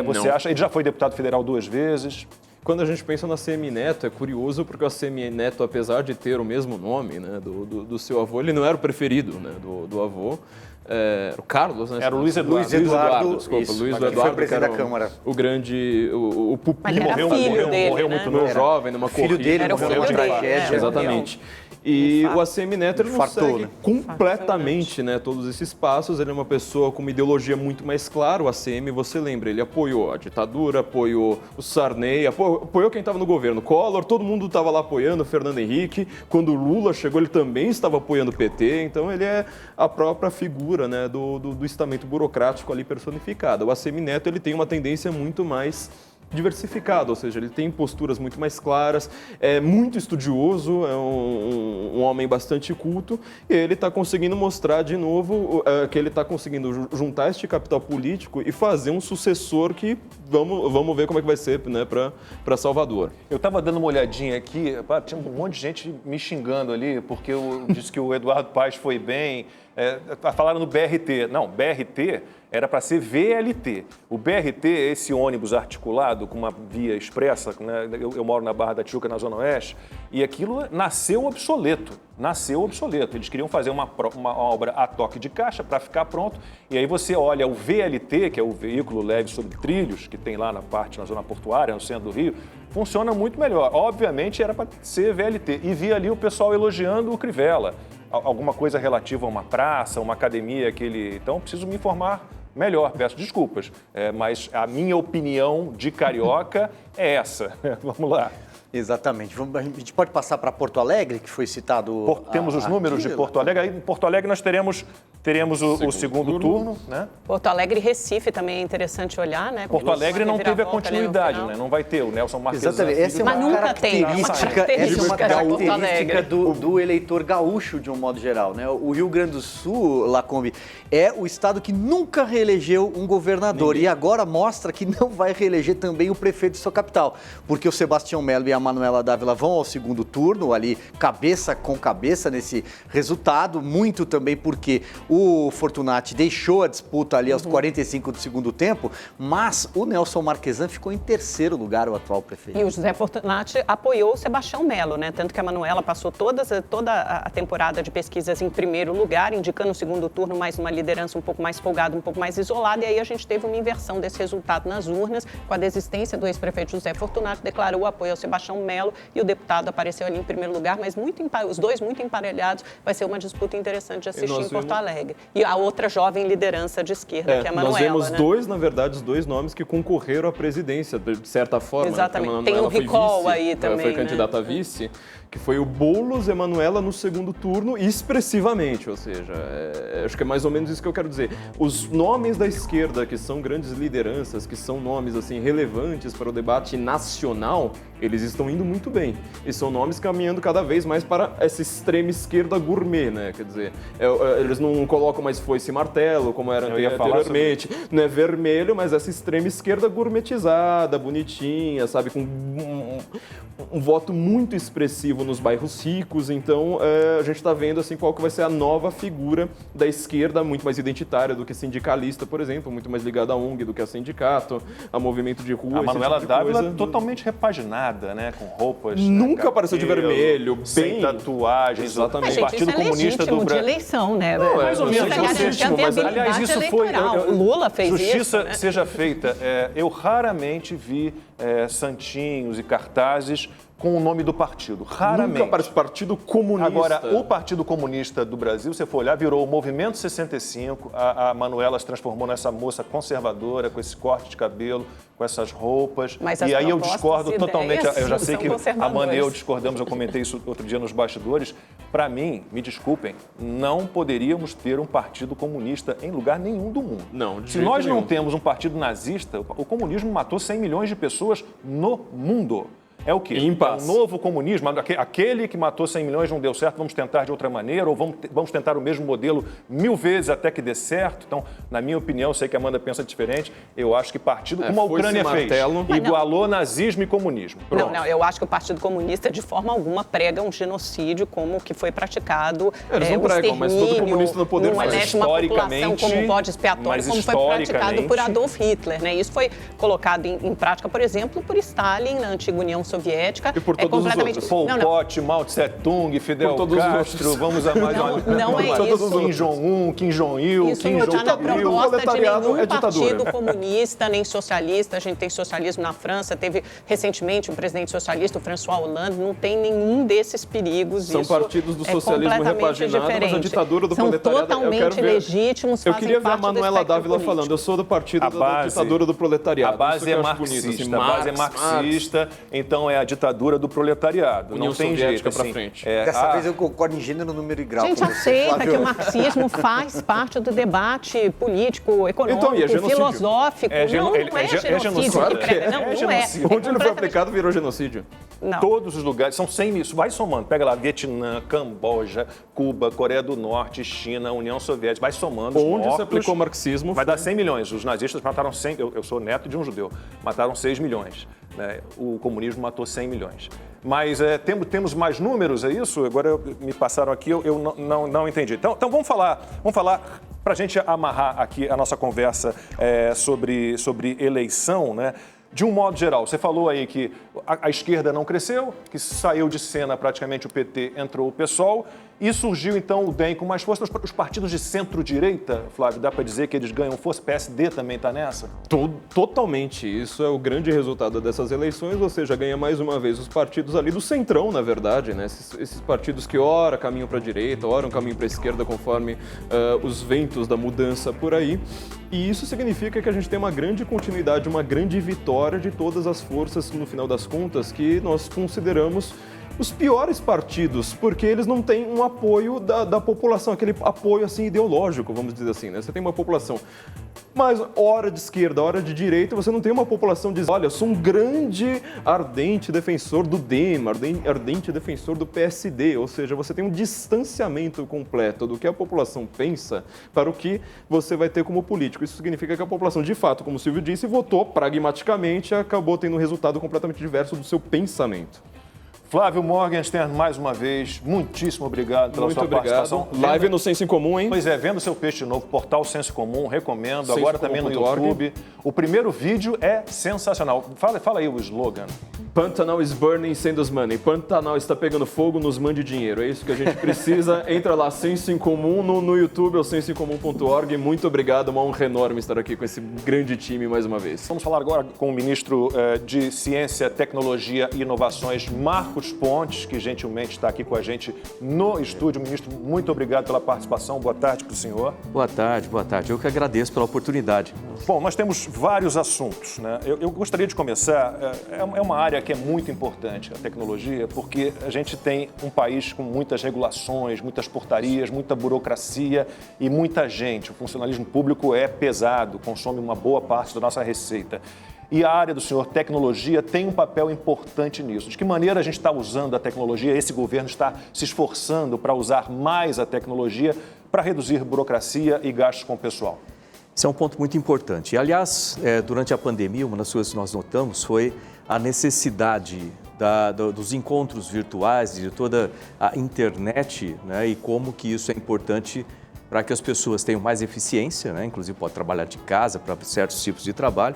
Você
Não.
acha? Ele já foi deputado federal 2 vezes.
Quando a gente pensa no ACM Neto, é curioso porque o ACM Neto, apesar de ter o mesmo nome, né, do seu avô, ele não era o preferido, né, do avô. Era o Carlos, né?
Era o Luiz Eduardo.
Luiz Eduardo,
desculpa.
isso,
Luiz
que foi
Eduardo,
presidente
que era
da Câmara.
o grande, o
Mas
pupilo.
era filho dele,
morreu
né?
muito
Meu
novo.
jovem, numa
Filho
corrida.
dele
Era o
morreu
filho
de
dele,
tragédia.
Exatamente. E
Infarto.
o ACM Neto ele não
Infartou,
segue
né?
completamente, né, todos esses passos. Ele é uma pessoa com uma ideologia muito mais clara. O ACM, você lembra, ele apoiou a ditadura, apoiou o Sarney, apoiou quem estava no governo. Collor, todo mundo estava lá apoiando o Fernando Henrique. Quando o Lula chegou, ele também estava apoiando o PT. Então ele é a própria figura, né, do estamento burocrático ali personificado. O ACM Neto ele tem uma tendência muito mais diversificado, ou seja, ele tem posturas muito mais claras, é muito estudioso, é um homem bastante culto, e ele está conseguindo mostrar de novo que ele está conseguindo juntar este capital político e fazer um sucessor que vamos ver como é que vai ser, né, para Salvador.
Eu estava dando uma olhadinha aqui, tinha um monte de gente me xingando ali, porque eu disse que o Eduardo Paes foi bem. Falaram no BRT. Não, BRT era para ser VLT. O BRT é esse ônibus articulado com uma via expressa, né? Eu moro na Barra da Tijuca, na Zona Oeste, e aquilo nasceu obsoleto. Eles queriam fazer uma obra a toque de caixa para ficar pronto, e aí você olha o VLT, que é o veículo leve sobre trilhos, que tem lá na Zona Portuária, no centro do Rio, funciona muito melhor. Obviamente era para ser VLT. E vi ali o pessoal elogiando o Crivella. Alguma coisa relativa a uma praça, uma academia que ele... Então, preciso me informar melhor, peço desculpas. Mas a minha opinião de carioca é essa. Vamos lá.
Exatamente. A gente pode passar para Porto Alegre, que foi citado...
Temos os números de Porto Alegre. Aí, em Porto Alegre nós teremos o segundo turno, né?
Porto Alegre e Recife também é interessante olhar, né?
Porto Alegre não teve a continuidade, né? Não vai ter o Nelson Marques.
Exatamente. Essa é uma característica do eleitor gaúcho, de um modo geral, né? O Rio Grande do Sul, Lacombe, é o estado que nunca reelegeu um governador. E agora mostra que não vai reeleger também o prefeito de sua capital. Porque o Sebastião Melo e a Manuela Dávila vão ao segundo turno, ali cabeça com cabeça nesse resultado, muito também porque o Fortunati deixou a disputa ali aos 45 do segundo tempo, mas o Nelson Marquesan ficou em terceiro lugar, o atual prefeito.
E o José Fortunati apoiou o Sebastião Melo, né? Tanto que a Manuela passou toda a temporada de pesquisas em primeiro lugar, indicando o segundo turno mais uma liderança um pouco mais folgada, um pouco mais isolada, e aí a gente teve uma inversão desse resultado nas urnas, com a desistência do ex-prefeito José Fortunati, declarou o apoio ao Sebastião Melo e o deputado apareceu ali em primeiro lugar, mas os dois muito emparelhados. Vai ser uma disputa interessante de assistir em Porto Alegre. E a outra jovem liderança de esquerda, que é a Manuela.
Nós vemos os dois nomes que concorreram à presidência, de certa forma.
Exatamente.
Né?
Tem o Ricol aí também,
foi candidata a vice, que foi o Boulos e Manuela no segundo turno, expressivamente, ou seja, acho que é mais ou menos isso que eu quero dizer. Os nomes da esquerda, que são grandes lideranças, que são nomes assim relevantes para o debate nacional, eles estão indo muito bem. E são nomes caminhando cada vez mais para essa extrema esquerda gourmet, né? Quer dizer, eles não colocam mais foice e martelo, como era anteriormente. Não é vermelho, mas essa extrema esquerda gourmetizada, bonitinha, sabe? Com um voto muito expressivo nos bairros ricos. Então, a gente está vendo assim, qual que vai ser a nova figura da esquerda, muito mais identitária do que sindicalista, por exemplo, muito mais ligada à ONG do que a sindicato, a movimento de rua.
A Manuela Dávila totalmente repaginada, né? Com roupas...
Nunca apareceu de vermelho,
sem tatuagens.
Exatamente.
O Partido Comunista do Brasil.
De eleição, né?
Não, mais ou menos legítimo, mas aliás, isso foi...
Lula fez
justiça
isso, né?
seja feita. Eu raramente vi santinhos e cartazes com o nome do partido. Raramente.
Nunca aparece Partido Comunista.
Agora, o Partido Comunista do Brasil, você for olhar, virou o Movimento 65. A Manuela se transformou nessa moça conservadora, com esse corte de cabelo, com essas roupas.
Mas
e aí eu discordo totalmente. Eu já sei que a Amanda e eu discordamos, eu comentei isso outro dia nos bastidores. Para mim, me desculpem, não poderíamos ter um partido comunista em lugar nenhum do mundo.
Não,
se nós não temos um partido nazista, o comunismo matou 100 milhões de pessoas no mundo. É o quê? É um novo comunismo, aquele que matou 100 milhões não deu certo, vamos tentar de outra maneira, ou vamos tentar o mesmo modelo 1000 vezes até que dê certo. Então, na minha opinião, eu sei que a Amanda pensa diferente, eu acho que partido, como a Ucrânia fez, igualou nazismo e comunismo. Pronto.
Não, eu acho que o Partido Comunista, de forma alguma, prega um genocídio como o que foi praticado,
eles não pregam, mas todo comunista no poder
faz. Uma população como bode expiatório, como foi praticado por Adolf Hitler. Né? Isso foi colocado em prática, por exemplo, por Stalin na antiga União Soviética.
E por todos os outros.
Pol Pot, Mao Tse-tung, Fidel Castro, vamos a mais uma...
Não é isso.
Kim Jong-un, Kim Jong-il,
isso não está na proposta de nenhum partido comunista, nem socialista. A gente tem socialismo na França, teve recentemente um presidente socialista, o François Hollande, não tem nenhum desses perigos.
São partidos do socialismo repaginado, mas a ditadura do proletariado...
São totalmente legítimos,
eu queria ver a Manuela Dávila falando, eu sou do partido da ditadura do proletariado.
A base é marxista, então eleição é a ditadura do proletariado.
União
não tem
Soviética
jeito,
pra
assim,
frente.
Dessa vez eu concordo em gênero, número e grau.
A gente
com você,
aceita
Flávio.
que o marxismo faz parte do debate político, econômico,
Então, e é genocídio.
filosófico.
É
não é
genocídio.
genocídio.
Claro
que
que
prega. Não, não é.
genocídio.
Onde ele foi aplicado virou genocídio.
Não.
Todos os lugares, são 100 mil, vai somando, pega lá Vietnã, Camboja, Cuba, Coreia do Norte, China, União Soviética, vai somando os
Onde se
mortos,
aplicou o marxismo
vai dar 100 milhões. Os nazistas mataram 100, eu sou neto de um judeu, mataram 6 milhões. Né? O comunismo matou 100 milhões. Mas temos mais números, é isso? Agora me passaram aqui, eu não entendi. Então vamos falar para a gente amarrar aqui a nossa conversa sobre eleição, né? De um modo geral, você falou aí que a esquerda não cresceu, que saiu de cena praticamente o PT, entrou o PSOL, e surgiu então o DEM com mais força. Os partidos de centro-direita, Flávio, dá para dizer que eles ganham força? PSD também está nessa?
Totalmente. Isso é o grande resultado dessas eleições, ou seja, ganha mais uma vez os partidos ali do centrão, na verdade, né? Esses partidos que ora caminham para a direita, ora caminham para a esquerda, conforme os ventos da mudança por aí. E isso significa que a gente tem uma grande continuidade, uma grande vitória de todas as forças, no final das contas, que nós consideramos os piores partidos, porque eles não têm um apoio da população, aquele apoio assim ideológico, vamos dizer assim, né? Você tem uma população mais hora de esquerda, hora de direita, você não tem uma população que diz, olha, eu sou um grande, ardente defensor do DEM, ardente defensor do PSD, ou seja, você tem um distanciamento completo do que a população pensa para o que você vai ter como político. Isso significa que a população, de fato, como o Silvio disse, votou pragmaticamente e acabou tendo um resultado completamente diverso do seu pensamento.
Flávio Morgenstern, mais uma vez, muitíssimo obrigado pela sua participação.
Live no Senso em Comum, hein?
Pois é, vendo seu peixe novo, portal Senso Comum, recomendo. Agora também no YouTube. O primeiro vídeo é sensacional. Fala aí o slogan.
Pantanal is burning, send us money. Pantanal está pegando fogo, nos mande dinheiro. É isso que a gente precisa. Entra lá, Senso em Comum, no YouTube, ou sensoemcomum.org. Muito obrigado, uma honra enorme estar aqui com esse grande time mais uma vez.
Vamos falar agora com o ministro de Ciência, Tecnologia e Inovações, Marcos Pontes, que gentilmente está aqui com a gente no estúdio. Ministro, muito obrigado pela participação. Boa tarde para o senhor.
Boa tarde, boa tarde. Eu que agradeço pela oportunidade.
Bom, nós temos vários assuntos, né? Eu gostaria de começar, é uma área que é muito importante, a tecnologia, porque a gente tem um país com muitas regulações, muitas portarias, muita burocracia e muita gente. O funcionalismo público é pesado, consome uma boa parte da nossa receita. E a área do senhor, tecnologia, tem um papel importante nisso. De que maneira a gente está usando a tecnologia? Esse governo está se esforçando para usar mais a tecnologia para reduzir burocracia e gastos com o pessoal?
Esse é um ponto muito importante. Aliás, durante a pandemia, uma das coisas que nós notamos foi a necessidade dos encontros virtuais, de toda a internet, né, e como que isso é importante para que as pessoas tenham mais eficiência, né, inclusive pode trabalhar de casa para certos tipos de trabalho,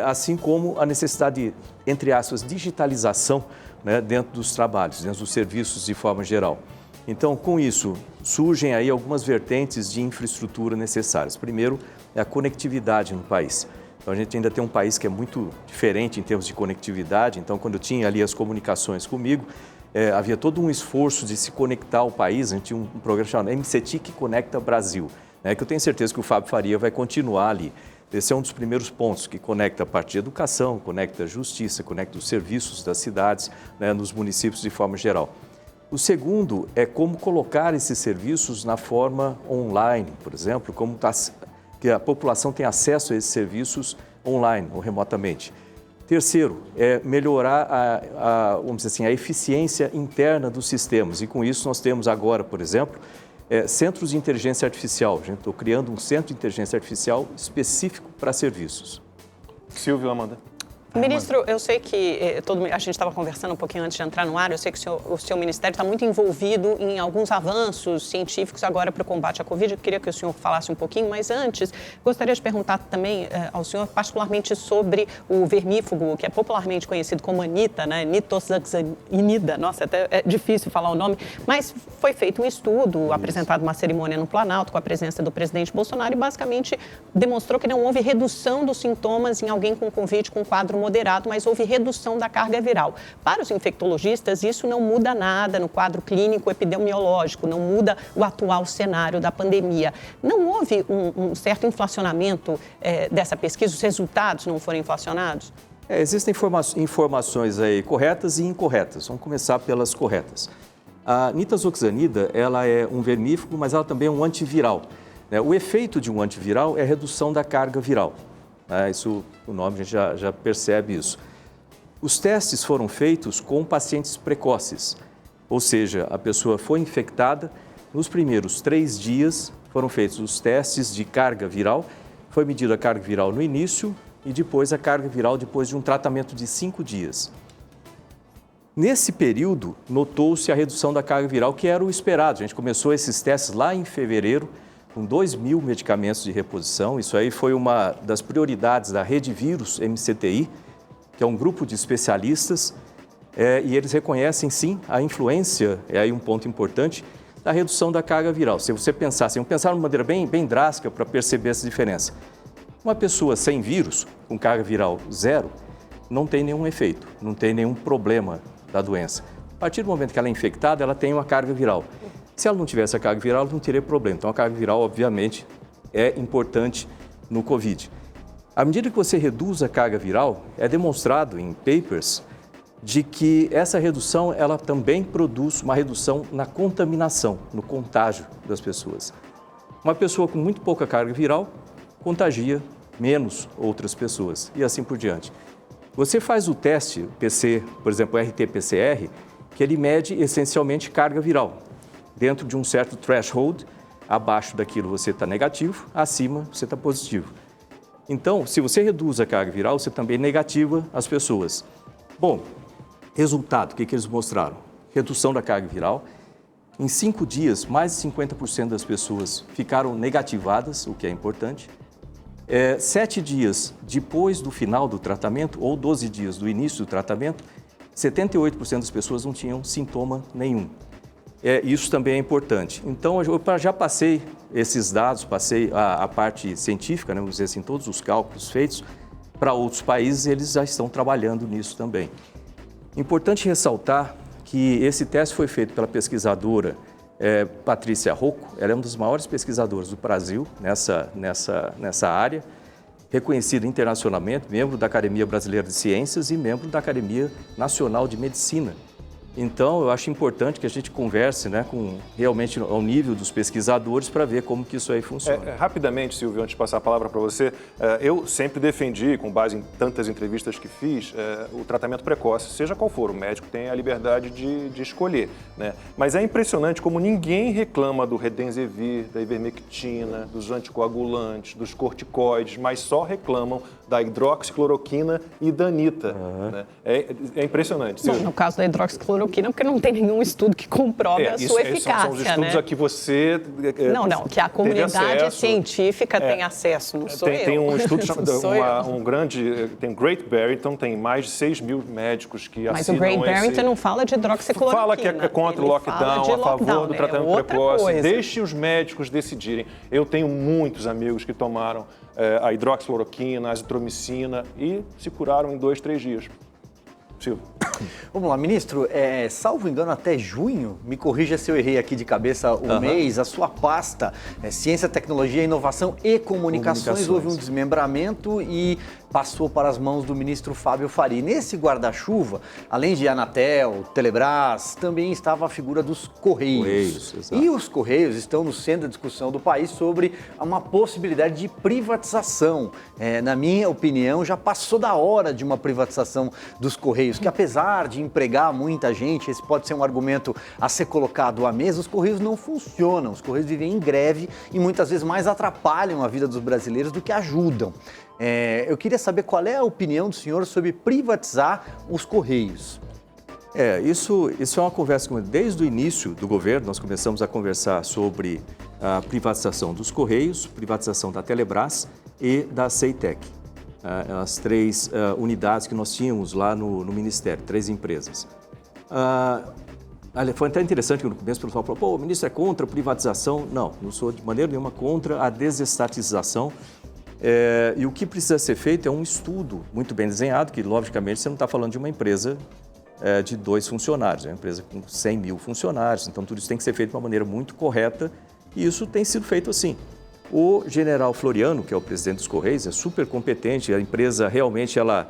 assim como a necessidade, entre aspas, digitalização, né, dentro dos trabalhos, dentro dos serviços de forma geral. Então, com isso, surgem aí algumas vertentes de infraestrutura necessárias. Primeiro, é a conectividade no país. Então, a gente ainda tem um país que é muito diferente em termos de conectividade. Então, quando eu tinha ali as comunicações comigo, havia todo um esforço de se conectar ao país. A gente tinha um programa chamado MCTIC Conecta Brasil, né, que eu tenho certeza que o Fábio Faria vai continuar ali. Esse é um dos primeiros pontos que conecta a parte de educação, conecta a justiça, conecta os serviços das cidades, né, nos municípios de forma geral. O segundo é como colocar esses serviços na forma online, por exemplo, que a população tem acesso a esses serviços online ou remotamente. Terceiro, é melhorar vamos dizer assim, a eficiência interna dos sistemas. E com isso nós temos agora, por exemplo, centros de inteligência artificial. A gente está criando um centro de inteligência artificial específico para serviços.
Silvio, Amanda.
Ministro, eu sei que a gente estava conversando um pouquinho antes de entrar no ar, eu sei que o seu ministério está muito envolvido em alguns avanços científicos agora para o combate à Covid. Eu queria que o senhor falasse um pouquinho, mas antes, gostaria de perguntar também ao senhor, particularmente sobre o vermífugo, que é popularmente conhecido como Anita, né? Nitoxanida, nossa, até é difícil falar o nome, mas foi feito um estudo, apresentado uma cerimônia no Planalto com a presença do presidente Bolsonaro e basicamente demonstrou que não houve redução dos sintomas em alguém com Covid com quadro moderado, mas houve redução da carga viral. Para os infectologistas, isso não muda nada no quadro clínico epidemiológico, não muda o atual cenário da pandemia. Não houve um certo inflacionamento dessa pesquisa? Os resultados não foram inflacionados?
Existem informações aí corretas e incorretas. Vamos começar pelas corretas. A nitazoxanida, ela é um vermífugo, mas ela também é um antiviral. O efeito de um antiviral é a redução da carga viral. Isso, o nome, a gente já percebe isso. Os testes foram feitos com pacientes precoces, ou seja, a pessoa foi infectada, nos primeiros 3 dias foram feitos os testes de carga viral, foi medida a carga viral no início e depois a carga viral depois de um tratamento de 5 dias. Nesse período, notou-se a redução da carga viral, que era o esperado. A gente começou esses testes lá em fevereiro, com 2.000 medicamentos de reposição. Isso aí foi uma das prioridades da Rede Vírus MCTI, que é um grupo de especialistas, e eles reconhecem, sim, a influência, é aí um ponto importante, da redução da carga viral. Se você pensar, vamos pensar de uma maneira bem drástica para perceber essa diferença. Uma pessoa sem vírus, com carga viral 0, não tem nenhum efeito, não tem nenhum problema da doença. A partir do momento que ela é infectada, ela tem uma carga viral. Se ela não tivesse a carga viral, ela não teria problema. Então, a carga viral, obviamente, é importante no COVID. À medida que você reduz a carga viral, é demonstrado em papers de que essa redução, ela também produz uma redução na contaminação, no contágio das pessoas. Uma pessoa com muito pouca carga viral contagia menos outras pessoas e assim por diante. Você faz o teste PC, por exemplo, o RT-PCR, que ele mede essencialmente carga viral. Dentro de um certo threshold, abaixo daquilo você está negativo, acima você está positivo. Então, se você reduz a carga viral, você também negativa as pessoas. Bom, resultado, o que eles mostraram? Redução da carga viral. Em 5 dias, mais de 50% das pessoas ficaram negativadas, o que é importante. 7 dias depois do final do tratamento, ou 12 dias do início do tratamento, 78% das pessoas não tinham sintoma nenhum. Isso também é importante. Então, eu já passei esses dados, passei a parte científica, vamos dizer assim, todos os cálculos feitos para outros países, eles já estão trabalhando nisso também. Importante ressaltar que esse teste foi feito pela pesquisadora Patrícia Rocco. Ela é uma das maiores pesquisadoras do Brasil nessa área, reconhecida internacionalmente, membro da Academia Brasileira de Ciências e membro da Academia Nacional de Medicina. Então, eu acho importante que a gente converse realmente ao nível dos pesquisadores para ver como que isso aí funciona.
Rapidamente, Silvio, antes de passar a palavra para você, eu sempre defendi, com base em tantas entrevistas que fiz, o tratamento precoce, seja qual for, o médico tem a liberdade de escolher, né? Mas é impressionante como ninguém reclama do Redensevir, da ivermectina, dos anticoagulantes, dos corticoides, mas só reclamam da hidroxicloroquina e da anita. Né? É impressionante.
Bom, no caso da hidroxicloroquina, porque não tem nenhum estudo que comprove a sua eficácia.
São os estudos a que você
que a comunidade científica tem acesso, não sou eu.
Tem um estudo chamado, tem o Great Barrington, tem mais de 6.000 médicos que assinam.
Mas o Great Barrington não fala de hidroxicloroquina.
Fala que é contra o lockdown, a favor do tratamento precoce. Deixe os médicos decidirem. Eu tenho muitos amigos que tomaram a hidroxicloroquina, a azitromicina e se curaram em 2, 3 dias. Silvio.
Vamos lá, ministro, salvo engano, até junho, me corrija se eu errei aqui de cabeça o mês, a sua pasta, Ciência, Tecnologia, Inovação e Comunicações, houve um desmembramento e passou para as mãos do ministro Fábio Faria. Nesse guarda-chuva, além de Anatel, Telebrás, também estava a figura dos Correios. E os Correios estão no centro da discussão do país sobre uma possibilidade de privatização. Na minha opinião, já passou da hora de uma privatização dos Correios, que apesar de empregar muita gente, esse pode ser um argumento a ser colocado à mesa, os Correios não funcionam, os Correios vivem em greve e muitas vezes mais atrapalham a vida dos brasileiros do que ajudam. Eu queria saber qual é a opinião do senhor sobre privatizar os Correios.
Isso é uma conversa que desde o início do governo nós começamos a conversar sobre a privatização dos Correios, privatização da Telebrás e da Ceitec. As 3 unidades que nós tínhamos lá no Ministério, 3 empresas. Foi até interessante que no começo o pessoal falou, o ministro é contra a privatização. Não sou de maneira nenhuma contra a desestatização. E o que precisa ser feito é um estudo muito bem desenhado, que logicamente você não está falando de uma empresa de 2 funcionários, é uma empresa com 100.000 funcionários, então tudo isso tem que ser feito de uma maneira muito correta e isso tem sido feito assim. O general Floriano, que é o presidente dos Correios, é super competente, a empresa realmente ela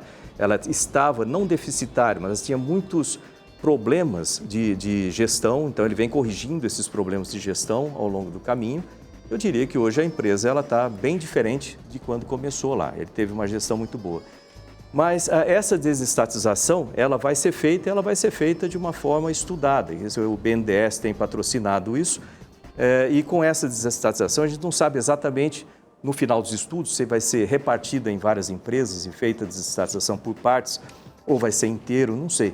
estava não deficitária, mas tinha muitos problemas de gestão, então ele vem corrigindo esses problemas de gestão ao longo do caminho. Eu diria que hoje a empresa está bem diferente de quando começou lá, ele teve uma gestão muito boa. Mas essa desestatização, ela vai ser feita de uma forma estudada. O BNDES tem patrocinado isso, e com essa desestatização a gente não sabe exatamente, no final dos estudos, se vai ser repartida em várias empresas e feita a desestatização por partes, ou vai ser inteiro, não sei.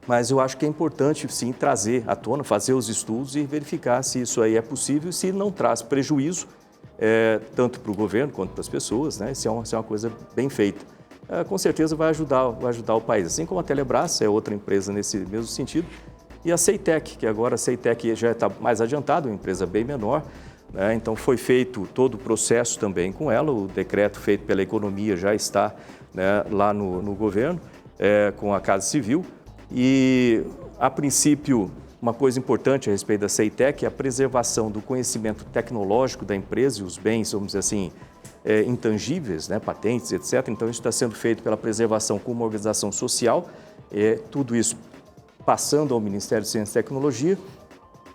Mas eu acho que é importante, sim, trazer à tona, fazer os estudos e verificar se isso aí é possível, se não traz prejuízo, tanto para o governo quanto para as pessoas, né? Se é uma coisa bem feita. Com certeza vai ajudar o país. Assim como a Telebrás é outra empresa nesse mesmo sentido. E a Ceitec, que agora a Ceitec já está mais adiantada, uma empresa bem menor, né? Então foi feito todo o processo também com ela, o decreto feito pela economia já está, né, lá no governo, com a Casa Civil. E, a princípio, uma coisa importante a respeito da Ceitec é a preservação do conhecimento tecnológico da empresa e os bens, vamos dizer assim, intangíveis, né, patentes, etc. Então, isso está sendo feito pela preservação com uma organização social, tudo isso passando ao Ministério de Ciência e Tecnologia,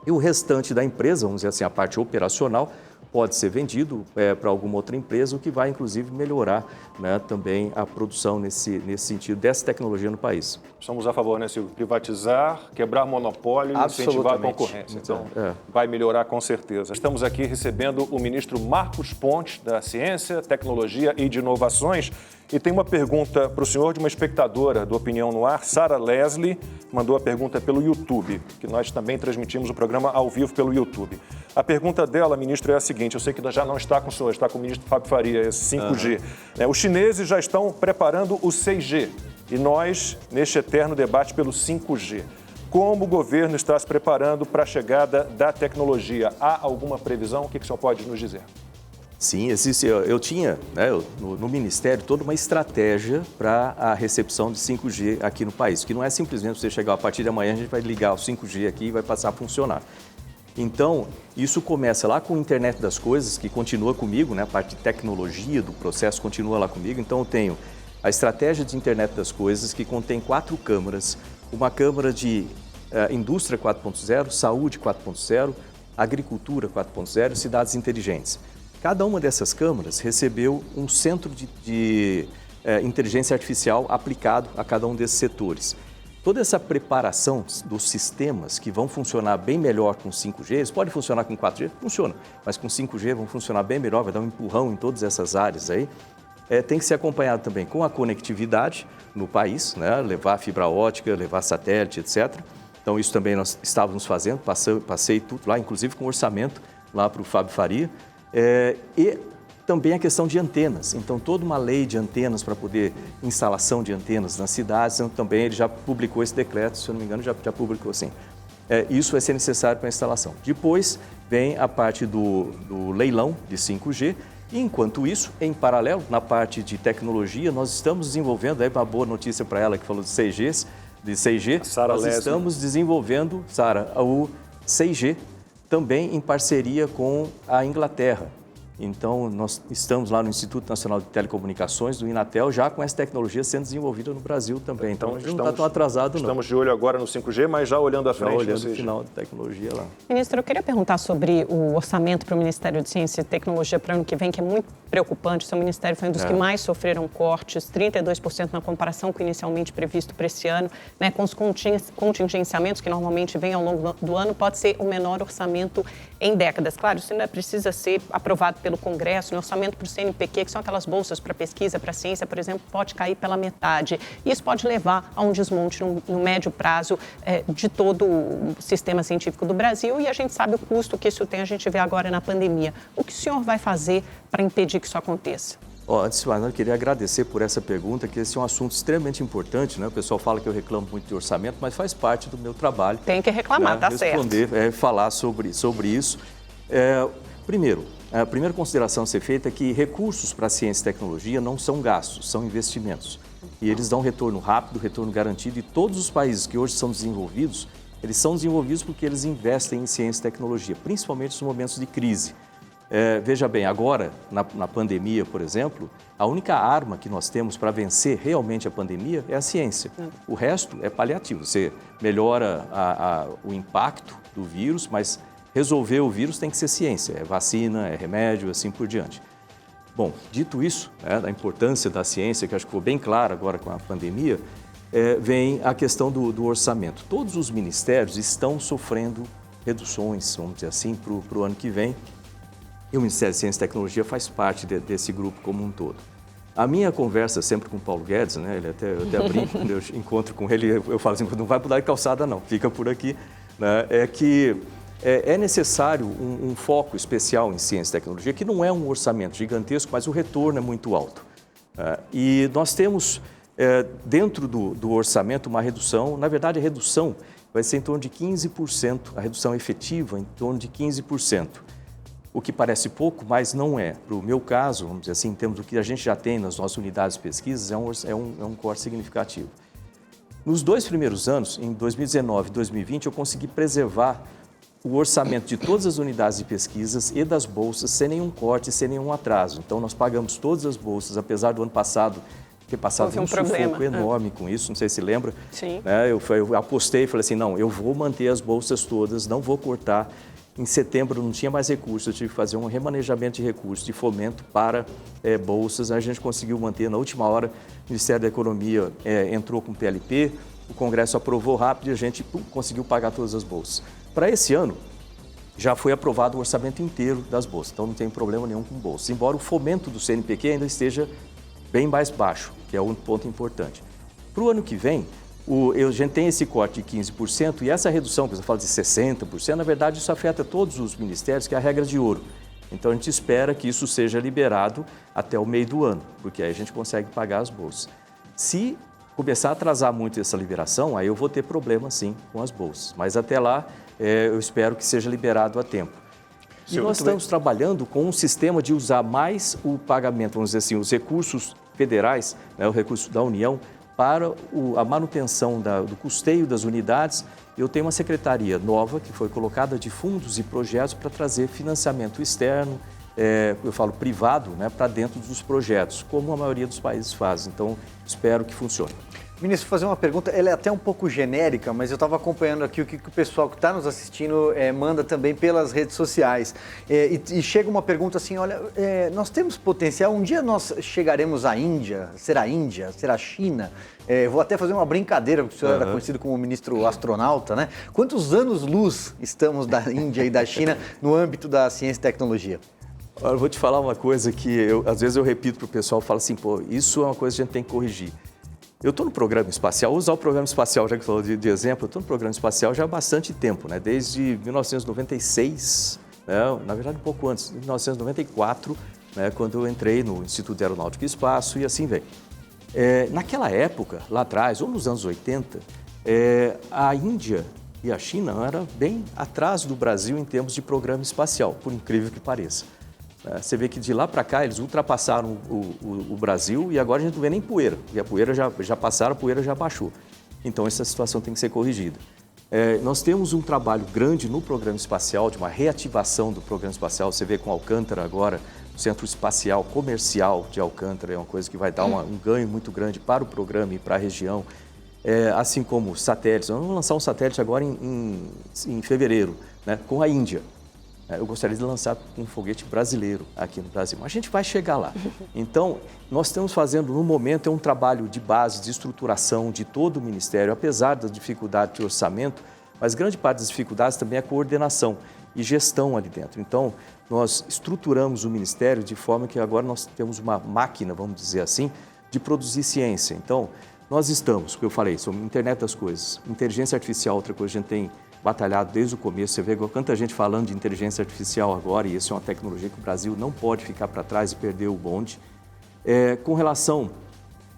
e o restante da empresa, vamos dizer assim, a parte operacional, pode ser vendido para alguma outra empresa, o que vai, inclusive, melhorar, né, também a produção nesse sentido dessa tecnologia no país.
Somos a favor, né, Silvio? Privatizar, quebrar monopólio e incentivar a concorrência. Então, vai melhorar com certeza. Estamos aqui recebendo o ministro Marcos Pontes, da Ciência, Tecnologia e de Inovações. E tem uma pergunta para o senhor de uma espectadora do Opinião no Ar, Sara Leslie, mandou a pergunta pelo YouTube, que nós também transmitimos o programa ao vivo pelo YouTube. A pergunta dela, ministro, é a seguinte, eu sei que já não está com o senhor, está com o ministro Fábio Faria, esse 5G. Os chineses já estão preparando o 6G e nós, neste eterno debate pelo 5G. Como o governo está se preparando para a chegada da tecnologia? Há alguma previsão? O que o senhor pode nos dizer?
Sim, existe. Eu tinha, né, no Ministério toda uma estratégia para a recepção de 5G aqui no país, que não é simplesmente você chegar a partir de amanhã, a gente vai ligar o 5G aqui e vai passar a funcionar. Então, isso começa lá com a Internet das Coisas, que continua comigo, né, a parte de tecnologia do processo continua lá comigo. Então, eu tenho a estratégia de Internet das Coisas, que contém 4 câmaras, uma câmara de indústria 4.0, saúde 4.0, agricultura 4.0 e cidades inteligentes. Cada uma dessas câmaras recebeu um centro de inteligência artificial aplicado a cada um desses setores. Toda essa preparação dos sistemas que vão funcionar bem melhor com 5G, eles podem funcionar com 4G? Funciona, mas com 5G vão funcionar bem melhor, vai dar um empurrão em todas essas áreas aí. Tem que ser acompanhado também com a conectividade no país, né? Levar fibra ótica, levar satélite, etc. Então isso também nós estávamos fazendo, passei tudo lá, inclusive com orçamento lá para o Fábio Faria. E também a questão de antenas, então toda uma lei de antenas para poder instalação de antenas nas cidades, então, também ele já publicou esse decreto, se eu não me engano já publicou assim. Isso vai ser necessário para a instalação. Depois vem a parte do leilão de 5G e enquanto isso, em paralelo, na parte de tecnologia, nós estamos desenvolvendo, aí uma boa notícia para ela que falou de 6G, nós estamos desenvolvendo, Sara, o 6G, também em parceria com a Inglaterra. Então, nós estamos lá no Instituto Nacional de Telecomunicações, do Inatel, já com essa tecnologia sendo desenvolvida no Brasil também. Então, a gente não está tão atrasado, não.
Estamos de olho agora no 5G, mas já olhando à frente.
Já olhando o final da tecnologia lá.
Ministro, eu queria perguntar sobre o orçamento para o Ministério de Ciência e Tecnologia para o ano que vem, que é muito preocupante. O seu ministério foi um dos que mais sofreram cortes, 32% na comparação com o inicialmente previsto para esse ano, né, com os contingenciamentos que normalmente vêm ao longo do ano, pode ser o menor orçamento em décadas. Claro, isso ainda precisa ser aprovado pelo Congresso, no orçamento para o CNPq, que são aquelas bolsas para pesquisa, para ciência, por exemplo, pode cair pela metade. E isso pode levar a um desmonte no médio prazo de todo o sistema científico do Brasil e a gente sabe o custo que isso tem, a gente vê agora na pandemia. O que o senhor vai fazer para impedir que isso aconteça?
Antes de mais nada, eu queria agradecer por essa pergunta, que esse é um assunto extremamente importante, né? O pessoal fala que eu reclamo muito de orçamento, mas faz parte do meu trabalho.
Tem que reclamar, tá certo.
Responder, falar sobre isso. Primeiro, a primeira consideração a ser feita é que recursos para ciência e tecnologia não são gastos, são investimentos. E eles dão retorno rápido, retorno garantido, e todos os países que hoje são desenvolvidos, eles são desenvolvidos porque eles investem em ciência e tecnologia, principalmente nos momentos de crise. Veja bem, agora, na pandemia, por exemplo, a única arma que nós temos para vencer realmente a pandemia é a ciência. O resto é paliativo. Você melhora o impacto do vírus, mas resolver o vírus tem que ser ciência. É vacina, é remédio, assim por diante. Bom, dito isso, da importância da ciência, que acho que ficou bem claro agora com a pandemia, vem a questão do orçamento. Todos os ministérios estão sofrendo reduções, vamos dizer assim, para o ano que vem. E o Ministério de Ciência e Tecnologia faz parte desse grupo como um todo. A minha conversa sempre com o Paulo Guedes, né, eu até brinco, quando eu encontro com ele, eu falo assim, não vai pular de calçada não, fica por aqui, né, é que é necessário um foco especial em ciência e tecnologia, que não é um orçamento gigantesco, mas o retorno é muito alto. E nós temos, dentro do orçamento, uma redução, na verdade a redução vai ser em torno de 15%, a redução efetiva em torno de 15%. O que parece pouco, mas não é. Para o meu caso, vamos dizer assim, em termos do que a gente já tem nas nossas unidades de pesquisas, é um corte significativo. Nos 2 primeiros anos, em 2019 e 2020, eu consegui preservar o orçamento de todas as unidades de pesquisas e das bolsas sem nenhum corte, sem nenhum atraso. Então, nós pagamos todas as bolsas, apesar do ano passado ter passado um sufoco enorme com isso, não sei se lembra.
Sim.
Eu apostei e falei assim, não, eu vou manter as bolsas todas, não vou cortar. Em setembro não tinha mais recursos, eu tive que fazer um remanejamento de recursos, de fomento para bolsas. A gente conseguiu manter, na última hora, o Ministério da Economia entrou com o PLP, o Congresso aprovou rápido e a gente conseguiu pagar todas as bolsas. Para esse ano, já foi aprovado o orçamento inteiro das bolsas, então não tem problema nenhum com bolsas. Embora o fomento do CNPq ainda esteja bem mais baixo, que é um ponto importante. Para o ano que vem, a gente tem esse corte de 15% e essa redução, que você fala de 60%, na verdade isso afeta todos os ministérios, que é a regra de ouro. Então a gente espera que isso seja liberado até o meio do ano, porque aí a gente consegue pagar as bolsas. Se começar a atrasar muito essa liberação, aí eu vou ter problema sim com as bolsas. Mas até lá eu espero que seja liberado a tempo. E nós estamos trabalhando com um sistema de usar mais o pagamento, vamos dizer assim, os recursos federais, o recurso da União, para a manutenção do custeio das unidades. Eu tenho uma secretaria nova que foi colocada de fundos e projetos para trazer financiamento externo, eu falo privado, para dentro dos projetos, como a maioria dos países faz. Então, espero que funcione.
Ministro, vou fazer uma pergunta, ela é até um pouco genérica, mas eu estava acompanhando aqui o que o pessoal que está nos assistindo manda também pelas redes sociais. E chega uma pergunta assim, olha, nós temos potencial, um dia nós chegaremos à Índia? Será a China? Vou até fazer uma brincadeira, porque o senhor era conhecido como ministro astronauta, né? Quantos anos-luz estamos da Índia e da China no âmbito da ciência e tecnologia?
Eu vou te falar uma coisa que às vezes eu repito para o pessoal, falo assim, isso é uma coisa que a gente tem que corrigir. Eu estou no programa espacial, vou usar o programa espacial, já que falou de exemplo, eu estou no programa espacial já há bastante tempo, desde 1996, na verdade um pouco antes, 1994, quando eu entrei no Instituto Aeronáutico e Espaço e assim vem. Naquela época, lá atrás, ou nos anos 80, a Índia e a China eram bem atrás do Brasil em termos de programa espacial, por incrível que pareça. Você vê que de lá para cá eles ultrapassaram o Brasil e agora a gente não vê nem poeira. E a poeira já passaram, a poeira já baixou. Então essa situação tem que ser corrigida. Nós temos um trabalho grande no programa espacial, de uma reativação do programa espacial. Você vê com Alcântara agora, o Centro Espacial Comercial de Alcântara é uma coisa que vai dar um ganho muito grande para o programa e para a região. Assim como satélites. Nós vamos lançar um satélite agora em fevereiro, com a Índia. Eu gostaria de lançar um foguete brasileiro aqui no Brasil, mas a gente vai chegar lá. Então, nós estamos fazendo, no momento, um trabalho de base, de estruturação de todo o Ministério, apesar das dificuldades de orçamento, mas grande parte das dificuldades também é a coordenação e gestão ali dentro. Então, nós estruturamos o Ministério de forma que agora nós temos uma máquina, vamos dizer assim, de produzir ciência. Então, nós estamos, como eu falei, sobre internet das coisas, inteligência artificial, outra coisa que a gente tem batalhado desde o começo. Você vê quanta gente falando de inteligência artificial agora, e isso é uma tecnologia que o Brasil não pode ficar para trás e perder o bonde. Com relação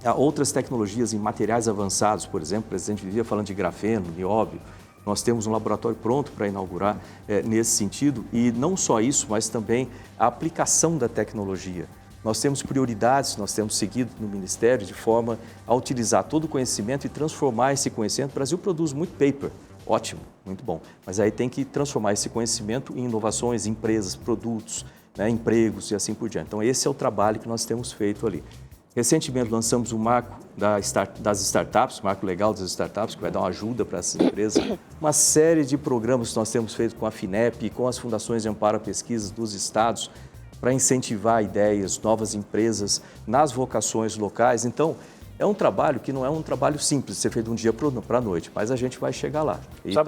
a outras tecnologias em materiais avançados, por exemplo, o presidente vivia falando de grafeno, nióbio, nós temos um laboratório pronto para inaugurar nesse sentido, e não só isso, mas também a aplicação da tecnologia. Nós temos prioridades, nós temos seguido no Ministério de forma a utilizar todo o conhecimento e transformar esse conhecimento. O Brasil produz muito paper, ótimo, muito bom, mas aí tem que transformar esse conhecimento em inovações, empresas, produtos, né, empregos e assim por diante. Então, esse é o trabalho que nós temos feito ali. Recentemente, lançamos o marco das startups, o marco legal das startups, que vai dar uma ajuda para essas empresas. Uma série de programas que nós temos feito com a FINEP e com as fundações de amparo à pesquisa dos estados para incentivar ideias, novas empresas nas vocações locais. Então, é um trabalho que não é um trabalho simples de ser feito de um dia para a noite, mas a gente vai chegar lá.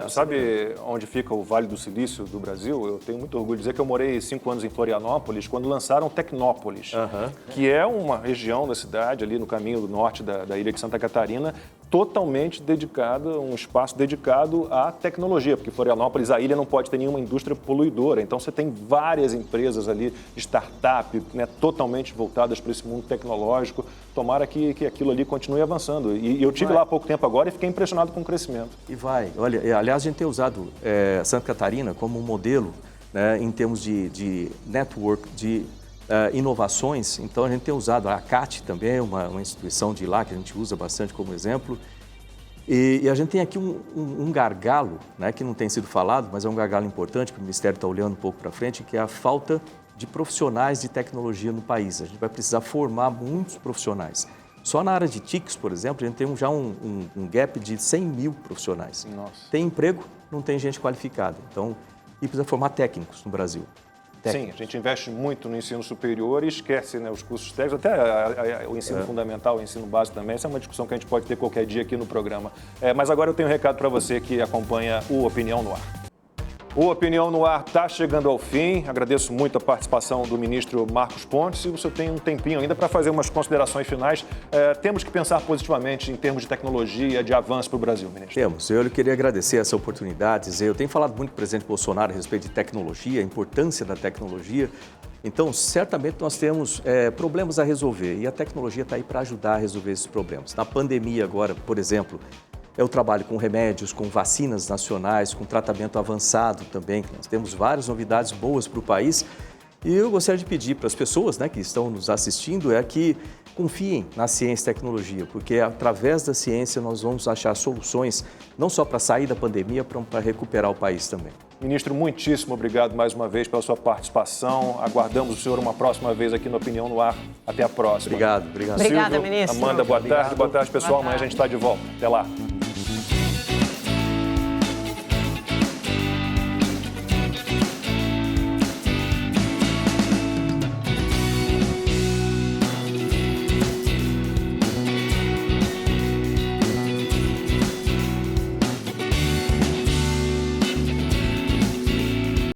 Sabe onde fica o Vale do Silício do Brasil? Eu tenho muito orgulho de dizer que eu morei 5 anos em Florianópolis, quando lançaram Tecnópolis, que é uma região da cidade, ali no caminho do norte da ilha de Santa Catarina, totalmente dedicada, um espaço dedicado à tecnologia, porque Florianópolis, a ilha não pode ter nenhuma indústria poluidora, então você tem várias empresas ali, startup, né, totalmente voltadas para esse mundo tecnológico. Tomara que aquilo ali continue avançando. E eu tive lá há pouco tempo agora e fiquei impressionado com o crescimento.
E vai. Olha, aliás, a gente tem usado Santa Catarina como um modelo, né, em termos de network, de inovações. Então, a gente tem usado a ACAT também, uma instituição de lá que a gente usa bastante como exemplo. E a gente tem aqui um gargalo, né, que não tem sido falado, mas é um gargalo importante, que o Ministério está olhando um pouco para frente, que é a falta de profissionais de tecnologia no país. A gente vai precisar formar muitos profissionais. Só na área de TICs, por exemplo, a gente tem já um gap de 100 mil profissionais.
Nossa.
Tem emprego, não tem gente qualificada. Então, e precisa formar técnicos no Brasil.
Sim, a gente investe muito no ensino superior e esquece, né, os cursos técnicos, até o ensino fundamental, o ensino básico também. Essa é uma discussão que a gente pode ter qualquer dia aqui no programa. Mas agora eu tenho um recado para você que acompanha o Opinião no Ar. O Opinião no Ar está chegando ao fim. Agradeço muito a participação do ministro Marcos Pontes. Se você tem um tempinho ainda para fazer umas considerações finais, temos que pensar positivamente em termos de tecnologia, de avanço para o Brasil, ministro.
Temos. Eu queria agradecer essa oportunidade. Eu tenho falado muito com o presidente Bolsonaro a respeito de tecnologia, a importância da tecnologia. Então, certamente nós temos problemas a resolver e a tecnologia está aí para ajudar a resolver esses problemas. Na pandemia agora, por exemplo, eu trabalho com remédios, com vacinas nacionais, com tratamento avançado também. Nós temos várias novidades boas para o país. E eu gostaria de pedir para as pessoas, né, que estão nos assistindo que confiem na ciência e tecnologia, porque através da ciência nós vamos achar soluções não só para sair da pandemia, para recuperar o país também.
Ministro, muitíssimo obrigado mais uma vez pela sua participação. Aguardamos o senhor uma próxima vez aqui no Opinião no Ar. Até a próxima.
Obrigado.
Obrigada,
Silvio,
ministro.
Amanda, boa tarde, pessoal. Amanhã a gente está de volta. Até lá.